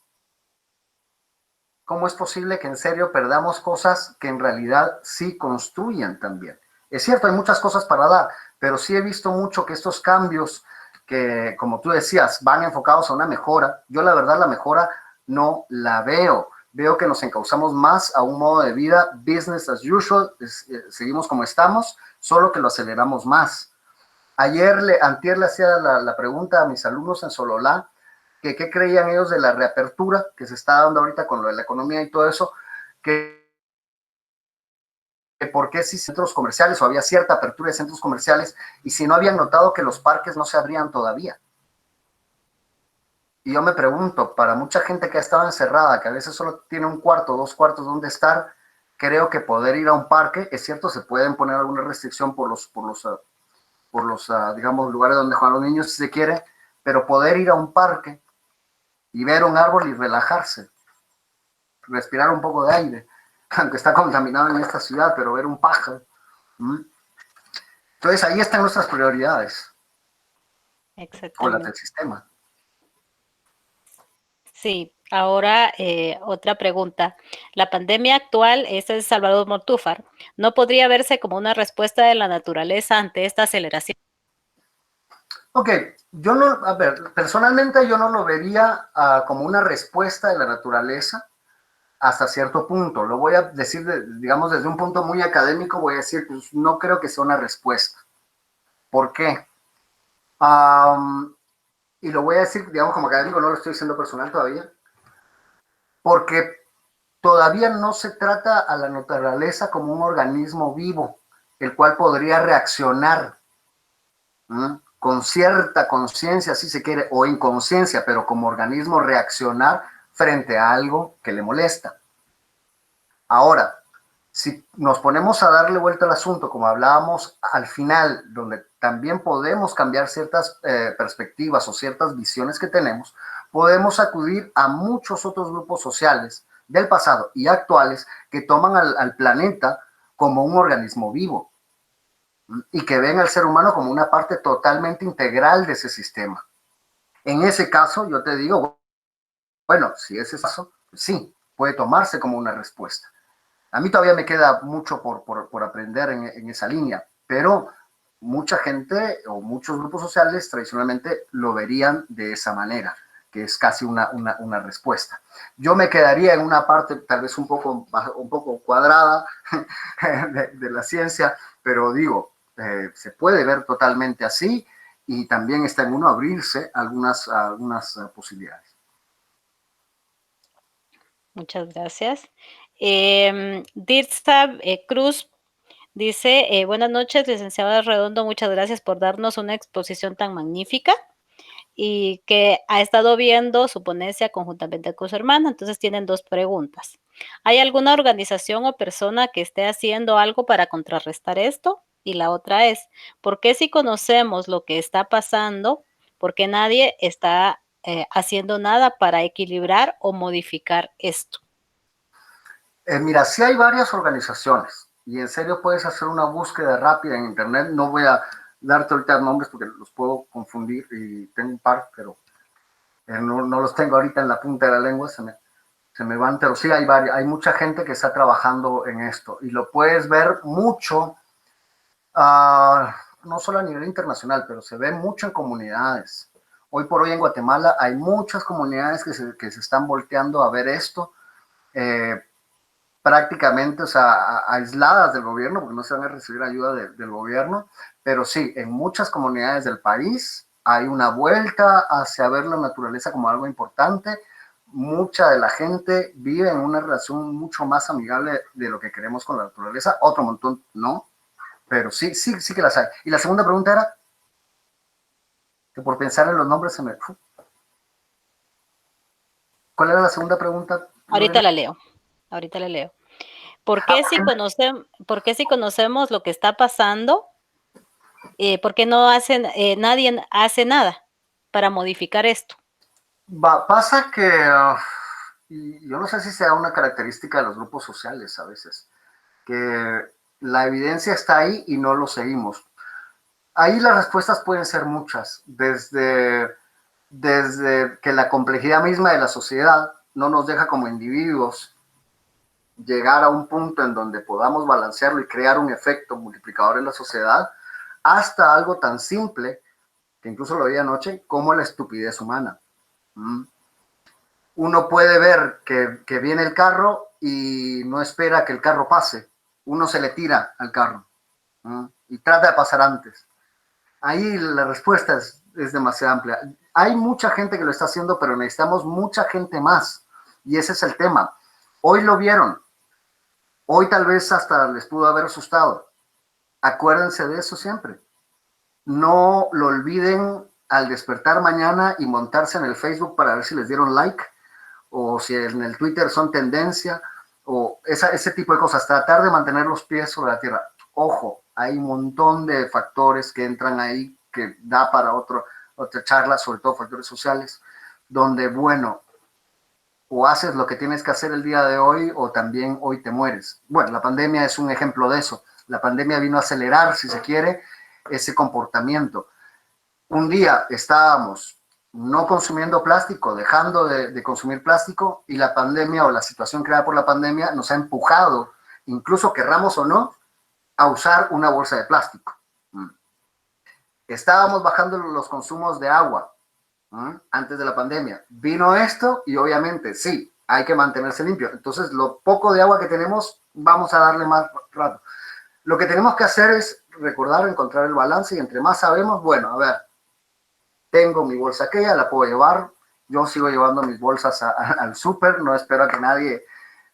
¿Cómo es posible que en serio perdamos cosas que en realidad sí construyen también? Es cierto, hay muchas cosas para dar, pero sí he visto mucho que estos cambios que, como tú decías, van enfocados a una mejora. Yo la verdad la mejora no la veo. Veo que nos encauzamos más a un modo de vida business as usual, seguimos como estamos, solo que lo aceleramos más. Antier le hacía la pregunta a mis alumnos en Sololá, que qué creían ellos de la reapertura que se está dando ahorita con lo de la economía y todo eso, que por qué si centros comerciales o había cierta apertura de centros comerciales y si no habían notado que los parques no se abrían todavía. Y yo me pregunto, para mucha gente que ha estado encerrada, que a veces solo tiene un cuarto, 2 cuartos donde estar, creo que poder ir a un parque, es cierto, se pueden poner alguna restricción por los digamos, lugares donde juegan los niños si se quiere, pero poder ir a un parque y ver un árbol y relajarse, respirar un poco de aire, aunque está contaminado en esta ciudad, pero ver un pájaro. Entonces ahí están nuestras prioridades con las Exactamente. del sistema. Sí, ahora otra pregunta. La pandemia actual, esta es Salvador Mortúfar, ¿no podría verse como una respuesta de la naturaleza ante esta aceleración? Ok, yo no, a ver, personalmente yo no lo vería como una respuesta de la naturaleza hasta cierto punto. Lo voy a decir, digamos, desde un punto muy académico, voy a decir, pues no creo que sea una respuesta. ¿Por qué? Y lo voy a decir, digamos, como académico, no lo estoy diciendo personal todavía, porque todavía no se trata a la naturaleza como un organismo vivo, el cual podría reaccionar con cierta conciencia, si se quiere, o inconsciencia, pero como organismo reaccionar frente a algo que le molesta. Ahora, si nos ponemos a darle vuelta al asunto, como hablábamos al final, donde también podemos cambiar ciertas perspectivas o ciertas visiones que tenemos, podemos acudir a muchos otros grupos sociales del pasado y actuales que toman al planeta como un organismo vivo y que ven al ser humano como una parte totalmente integral de ese sistema. En ese caso, yo te digo, bueno, si es ese caso, sí, puede tomarse como una respuesta. A mí todavía me queda mucho por aprender en esa línea, pero mucha gente o muchos grupos sociales tradicionalmente lo verían de esa manera, que es casi una respuesta. Yo me quedaría en una parte tal vez un poco cuadrada de la ciencia, pero digo, se puede ver totalmente así y también está en uno abrirse algunas posibilidades. Muchas gracias. Dirza Cruz dice, buenas noches, licenciado Redondo, muchas gracias por darnos una exposición tan magnífica y que ha estado viendo su ponencia conjuntamente con su hermana. Entonces tienen dos preguntas. ¿Hay alguna organización o persona que esté haciendo algo para contrarrestar esto? Y la otra es, ¿por qué si conocemos lo que está pasando, por qué nadie está haciendo nada para equilibrar o modificar esto? Mira, sí hay varias organizaciones y en serio puedes hacer una búsqueda rápida en internet. No voy a darte ahorita nombres porque los puedo confundir y tengo un par, pero no los tengo ahorita en la punta de la lengua, se me van, pero sí hay mucha gente que está trabajando en esto y lo puedes ver mucho, no solo a nivel internacional, pero se ve mucho en comunidades. Hoy por hoy en Guatemala hay muchas comunidades que se están volteando a ver esto. Eh, Prácticamente, o sea, aisladas del gobierno, porque no se van a recibir ayuda del gobierno, pero sí, en muchas comunidades del país hay una vuelta hacia ver la naturaleza como algo importante. Mucha de la gente vive en una relación mucho más amigable de lo que queremos con la naturaleza, otro montón no, pero sí que las hay. Y la segunda pregunta era, que por pensar en los nombres se me... ¿Cuál era la segunda pregunta, Ahorita Lorena? la leo, ahorita la leo. ¿Por Ah, qué por qué si conocemos lo que está pasando, por qué no hacen, nadie hace nada para modificar esto? pasa que y yo no sé si sea una característica de los grupos sociales a veces, que la evidencia está ahí y no lo seguimos. Ahí las respuestas pueden ser muchas, desde que la complejidad misma de la sociedad no nos deja como individuos llegar a un punto en donde podamos balancearlo y crear un efecto multiplicador en la sociedad, hasta algo tan simple, que incluso lo vi anoche, como la estupidez humana. Uno puede ver que viene el carro y no espera que el carro pase. Uno se le tira al carro, ¿no? Y trata de pasar antes. Ahí la respuesta es demasiado amplia. Hay mucha gente que lo está haciendo, pero necesitamos mucha gente más. Y ese es el tema. Hoy lo vieron. Hoy tal vez hasta les pudo haber asustado. Acuérdense de eso siempre. No lo olviden al despertar mañana y montarse en el Facebook para ver si les dieron like, o si en el Twitter son tendencia, o ese tipo de cosas, tratar de mantener los pies sobre la tierra. Ojo, hay un montón de factores que entran ahí que da para otra charla, sobre todo factores sociales, donde, bueno, o haces lo que tienes que hacer el día de hoy o también hoy te mueres. Bueno, la pandemia es un ejemplo de eso. La pandemia vino a acelerar, si se quiere, ese comportamiento. Un día estábamos no consumiendo plástico, dejando de consumir plástico, y la pandemia o la situación creada por la pandemia nos ha empujado, incluso querramos o no, a usar una bolsa de plástico. Estábamos bajando los consumos de agua antes de la pandemia. Vino esto y obviamente sí, hay que mantenerse limpio. Entonces, lo poco de agua que tenemos, vamos a darle más rato. Lo que tenemos que hacer es recordar, encontrar el balance, y entre más sabemos, bueno, a ver, tengo mi bolsa aquella, la puedo llevar, yo sigo llevando mis bolsas al súper, no espero a que nadie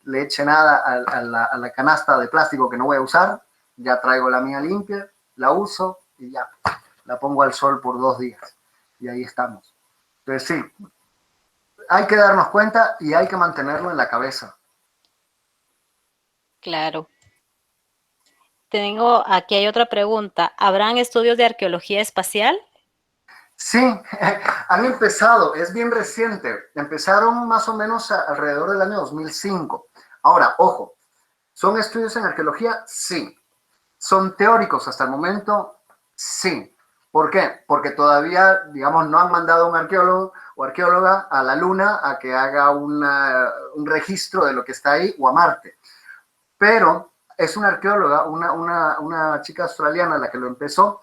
le eche nada a la canasta de plástico que no voy a usar, ya traigo la mía limpia, la uso y ya, la pongo al sol por 2 días y ahí estamos. Entonces sí, hay que darnos cuenta y hay que mantenerlo en la cabeza. Claro. Tengo, aquí hay otra pregunta. ¿Habrán estudios de arqueología espacial? Sí, han empezado, es bien reciente, empezaron más o menos alrededor del año 2005. Ahora, ojo, ¿son estudios en arqueología? Sí. ¿Son teóricos hasta el momento? Sí. ¿Por qué? Porque todavía, digamos, no han mandado a un arqueólogo o arqueóloga a la Luna a que haga un registro de lo que está ahí, o a Marte. Pero es una arqueóloga, una chica australiana la que lo empezó,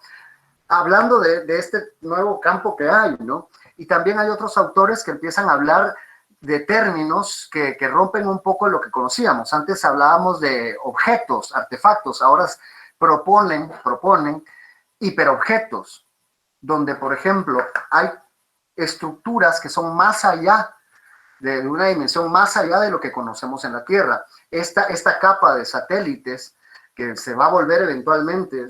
hablando de este nuevo campo que hay, ¿no? Y también hay otros autores que empiezan a hablar de términos que rompen un poco lo que conocíamos. Antes hablábamos de objetos, artefactos, ahora proponen hiperobjetos, donde, por ejemplo, hay estructuras que son más allá de una dimensión, más allá de lo que conocemos en la Tierra. Esta capa de satélites que se va a volver eventualmente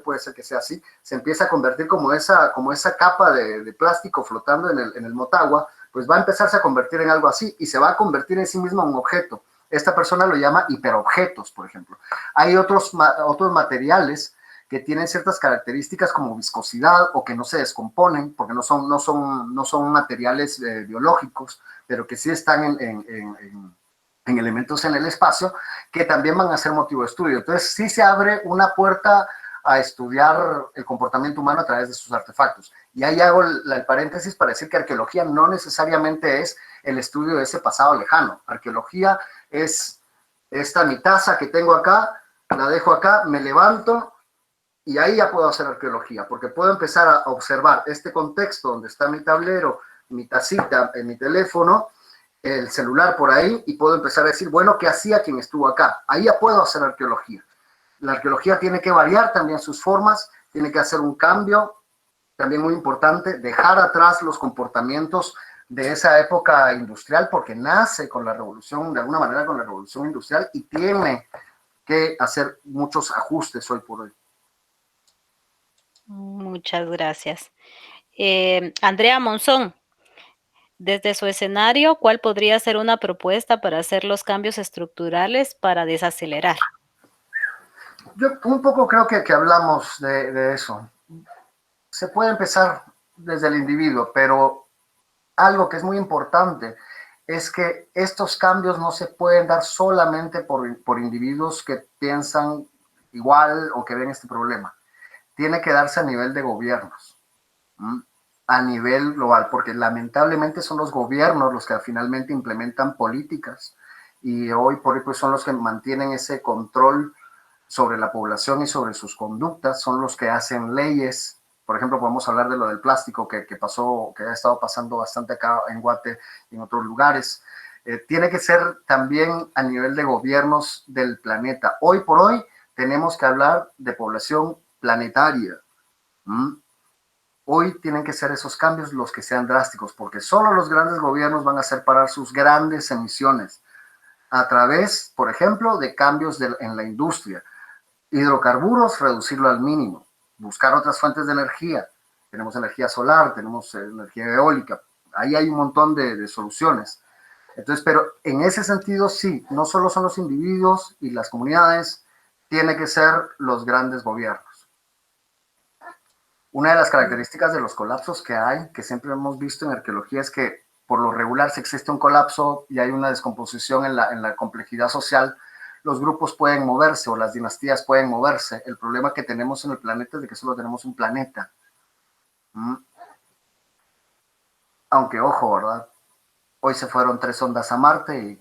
puede ser que sea así, se empieza a convertir como esa capa de plástico flotando en el Motagua, pues va a empezarse a convertir en algo así y se va a convertir en sí mismo en un objeto. Esta persona lo llama hiperobjetos, por ejemplo. Hay otros materiales que tienen ciertas características como viscosidad o que no se descomponen, porque no son materiales biológicos, pero que sí están en elementos en el espacio, que también van a ser motivo de estudio. Entonces sí se abre una puerta a estudiar el comportamiento humano a través de sus artefactos. Y ahí hago el paréntesis para decir que arqueología no necesariamente es el estudio de ese pasado lejano. Arqueología es esta mi taza que tengo acá, la dejo acá, me levanto, y ahí ya puedo hacer arqueología, porque puedo empezar a observar este contexto donde está mi tablero, mi tacita, mi teléfono, el celular por ahí, y puedo empezar a decir, bueno, ¿qué hacía quien estuvo acá? Ahí ya puedo hacer arqueología. La arqueología tiene que variar también sus formas, tiene que hacer un cambio, también muy importante, dejar atrás los comportamientos de esa época industrial, porque nace con la revolución, de alguna manera con la revolución industrial, y tiene que hacer muchos ajustes hoy por hoy. Muchas gracias. Andrea Monzón, desde su escenario, ¿cuál podría ser una propuesta para hacer los cambios estructurales para desacelerar? Yo un poco creo que hablamos de eso. Se puede empezar desde el individuo, pero algo que es muy importante es que estos cambios no se pueden dar solamente por individuos que piensan igual o que ven este problema. Tiene que darse a nivel de gobiernos, a nivel global, porque lamentablemente son los gobiernos los que finalmente implementan políticas y hoy por hoy pues son los que mantienen ese control sobre la población y sobre sus conductas, son los que hacen leyes. Por ejemplo, podemos hablar de lo del plástico que pasó, que ha estado pasando bastante acá en Guate y en otros lugares. Tiene que ser también a nivel de gobiernos del planeta. Hoy por hoy tenemos que hablar de población planetaria. Hoy tienen que ser esos cambios los que sean drásticos, porque solo los grandes gobiernos van a hacer parar sus grandes emisiones a través, por ejemplo, de cambios en la industria. Hidrocarburos, reducirlo al mínimo, buscar otras fuentes de energía. Tenemos energía solar, tenemos energía eólica, ahí hay un montón de soluciones. Entonces, pero en ese sentido sí, no solo son los individuos y las comunidades, tiene que ser los grandes gobiernos. Una de las características de los colapsos que hay, que siempre hemos visto en arqueología, es que por lo regular si existe un colapso y hay una descomposición en la complejidad social, los grupos pueden moverse o las dinastías pueden moverse. El problema que tenemos en el planeta es de que solo tenemos un planeta. Aunque, ojo, ¿verdad? Hoy se fueron 3 ondas a Marte y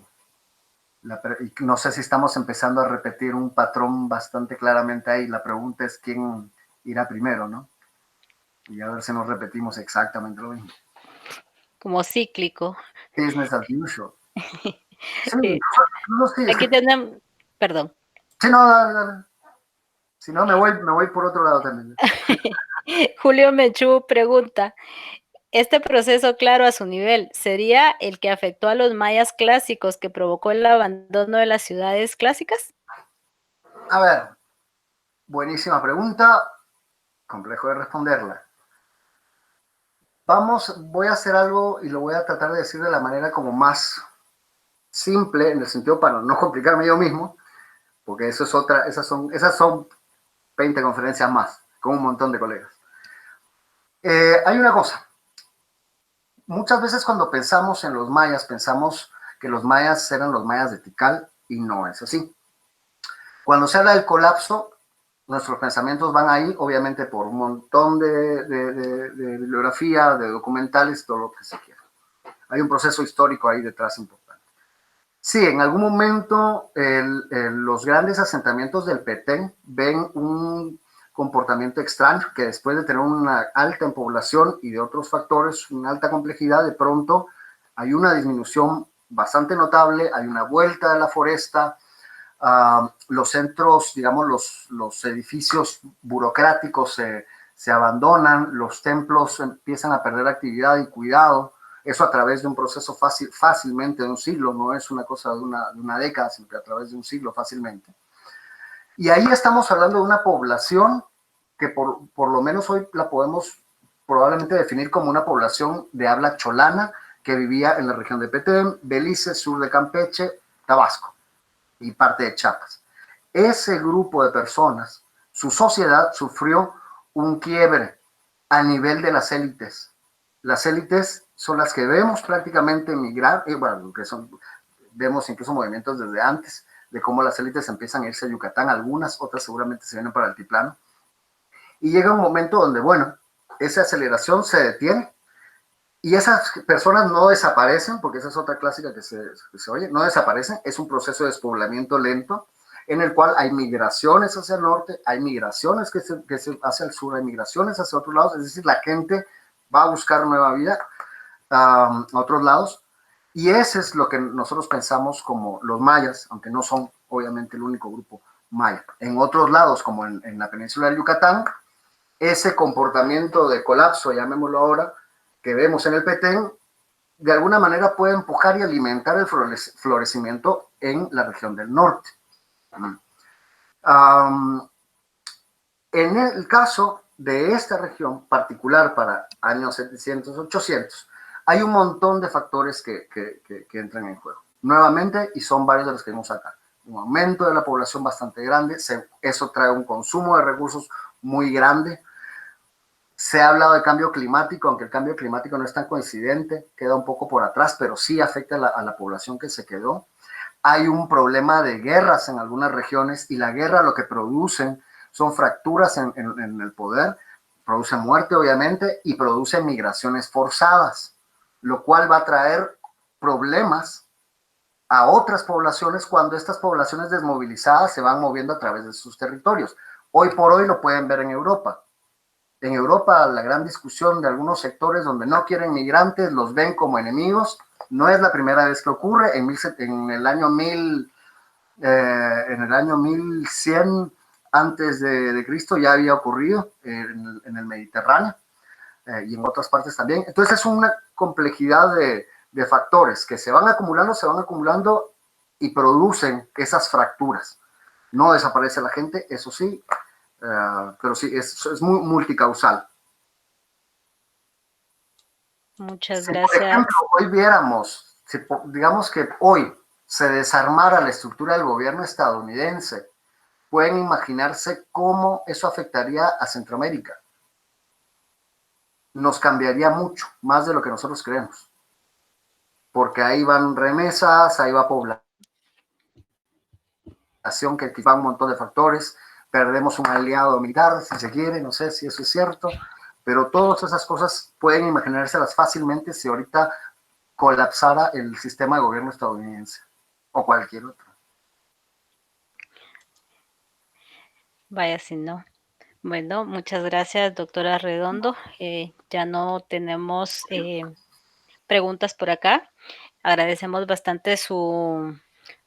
no sé si estamos empezando a repetir un patrón bastante claramente ahí. La pregunta es quién irá primero, ¿no? Y a ver si nos repetimos exactamente lo mismo. Como cíclico. Business as usual. Sí. Sí, Aquí tenemos, perdón. Sí, no, dale, dale. Si no, me voy por otro lado también. Julio Mechú pregunta, ¿este proceso claro a su nivel sería el que afectó a los mayas clásicos que provocó el abandono de las ciudades clásicas? A ver, buenísima pregunta, complejo de responderla. Voy a hacer algo y lo voy a tratar de decir de la manera como más simple, en el sentido para no complicarme yo mismo, porque eso es otra, esas son 20 conferencias más, con un montón de colegas. Hay una cosa, muchas veces cuando pensamos en los mayas, pensamos que los mayas eran los mayas de Tikal, y no es así. Cuando se habla del colapso, nuestros pensamientos van ahí, obviamente por un montón de bibliografía, de documentales, todo lo que se quiera. Hay un proceso histórico ahí detrás importante. Sí, en algún momento los grandes asentamientos del Petén ven un comportamiento extraño, que después de tener una alta en población y de otros factores, una alta complejidad, de pronto hay una disminución bastante notable, hay una vuelta de la foresta, los centros, digamos, los edificios burocráticos se abandonan, los templos empiezan a perder actividad y cuidado, eso a través de un proceso fácilmente de un siglo, no es una cosa de una década, sino que a través de un siglo fácilmente. Y ahí estamos hablando de una población que por lo menos hoy la podemos probablemente definir como una población de habla cholana, que vivía en la región de Petén, Belice, sur de Campeche, Tabasco y parte de Chiapas. Ese grupo de personas, su sociedad sufrió un quiebre a nivel de las élites. Las élites son las que vemos prácticamente migrar, bueno, que son, vemos incluso movimientos desde antes, de cómo las élites empiezan a irse a Yucatán, algunas, otras seguramente se vienen para el altiplano. Y llega un momento donde, bueno, esa aceleración se detiene y esas personas no desaparecen, porque esa es otra clásica que se oye, no desaparecen, es un proceso de despoblamiento lento en el cual hay migraciones hacia el norte, hay migraciones hacia el sur, hay migraciones hacia otros lados, es decir, la gente va a buscar nueva vida a otros lados, y ese es lo que nosotros pensamos como los mayas, aunque no son obviamente el único grupo maya. En otros lados, como en la península del Yucatán, ese comportamiento de colapso, llamémoslo ahora, que vemos en el Petén, de alguna manera puede empujar y alimentar el florecimiento en la región del norte. En el caso de esta región particular para años 700, 800, hay un montón de factores que entran en juego. Nuevamente, y son varios de los que vimos acá. Un aumento de la población bastante grande, eso trae un consumo de recursos muy grande. Se ha hablado de cambio climático, aunque el cambio climático no es tan coincidente, queda un poco por atrás, pero sí afecta a la población que se quedó. Hay un problema de guerras en algunas regiones y la guerra lo que producen son fracturas en el poder, produce muerte obviamente y produce migraciones forzadas, lo cual va a traer problemas a otras poblaciones cuando estas poblaciones desmovilizadas se van moviendo a través de sus territorios. Hoy por hoy lo pueden ver en Europa. En Europa la gran discusión de algunos sectores donde no quieren migrantes, los ven como enemigos. No es la primera vez que ocurre. En el año 1100 antes de Cristo ya había ocurrido en el Mediterráneo y en otras partes también. Entonces es una complejidad de factores que se van acumulando y producen esas fracturas. No desaparece la gente, eso sí, pero sí, es muy multicausal. Muchas Si, por gracias. ejemplo, hoy viéramos, digamos que hoy se desarmara la estructura del gobierno estadounidense, pueden imaginarse cómo eso afectaría a Centroamérica. Nos cambiaría mucho, más de lo que nosotros creemos. Porque ahí van remesas, ahí va población, que va un montón de factores, perdemos un aliado militar, si se quiere, no sé si eso es cierto, pero todas esas cosas pueden imaginárselas fácilmente si ahorita colapsara el sistema de gobierno estadounidense o cualquier otro. Vaya si no. Bueno, muchas gracias, doctora Redondo. Ya no tenemos preguntas por acá. Agradecemos bastante su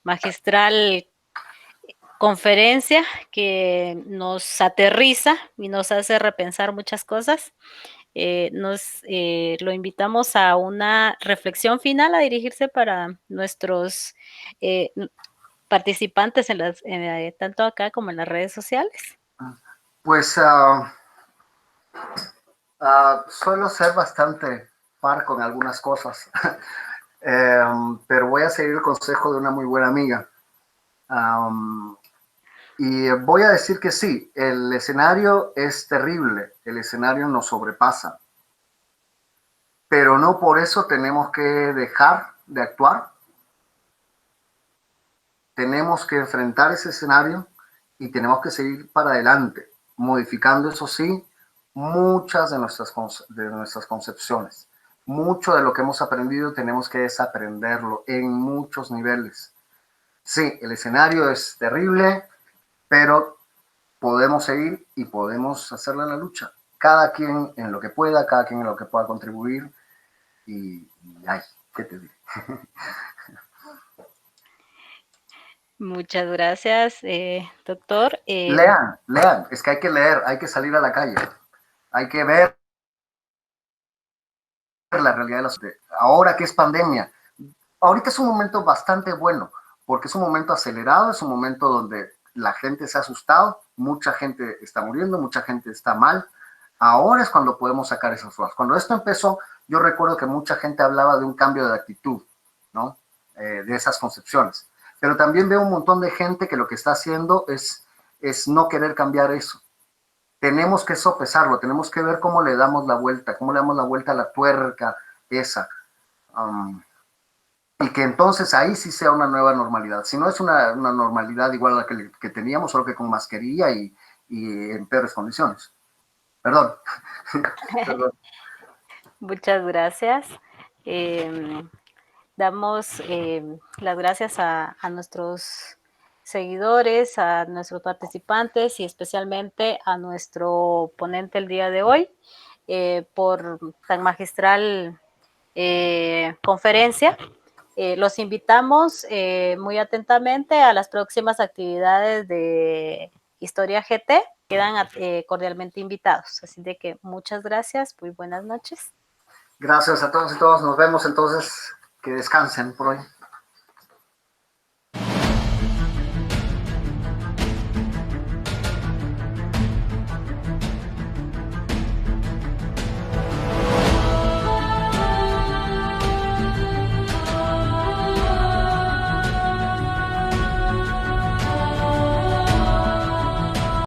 magistral conferencia que nos aterriza y nos hace repensar muchas cosas. Lo invitamos a una reflexión final a dirigirse para nuestros participantes tanto acá como en las redes sociales. Pues suelo ser bastante par con algunas cosas, pero voy a seguir el consejo de una muy buena amiga. Y voy a decir que sí, el escenario es terrible, el escenario nos sobrepasa, pero no por eso tenemos que dejar de actuar. Tenemos que enfrentar ese escenario y tenemos que seguir para adelante, modificando, eso sí, muchas de nuestras concepciones. Mucho de lo que hemos aprendido tenemos que desaprenderlo en muchos niveles. Sí, el escenario es terrible, pero podemos seguir y podemos hacerle la lucha. Cada quien en lo que pueda, cada quien en lo que pueda contribuir. Y ay, ¿qué te digo? Muchas gracias, doctor. Lean, es que hay que leer, hay que salir a la calle, hay que ver la realidad de la sociedad. Ahora que es pandemia, ahorita es un momento bastante bueno, porque es un momento acelerado, es un momento donde la gente se ha asustado, mucha gente está muriendo, mucha gente está mal, Ahora es cuando podemos sacar esas cosas. Cuando esto empezó, yo recuerdo que mucha gente hablaba de un cambio de actitud, ¿no? De esas concepciones. Pero también veo un montón de gente que lo que está haciendo es no querer cambiar eso. Tenemos que sopesarlo, tenemos que ver cómo le damos la vuelta, cómo le damos la vuelta a la tuerca esa. Y que entonces ahí sí sea una nueva normalidad. Si no es una normalidad igual a la que teníamos, solo que con mascarilla y en peores condiciones. Perdón. Perdón. Muchas gracias. Damos las gracias a nuestros seguidores, a nuestros participantes y especialmente a nuestro ponente el día de hoy por tan magistral conferencia. Los invitamos muy atentamente a las próximas actividades de Historia GT. Quedan cordialmente invitados. Así de que muchas gracias, muy buenas noches. Gracias a todos y todas. Nos vemos entonces. Que descansen por hoy.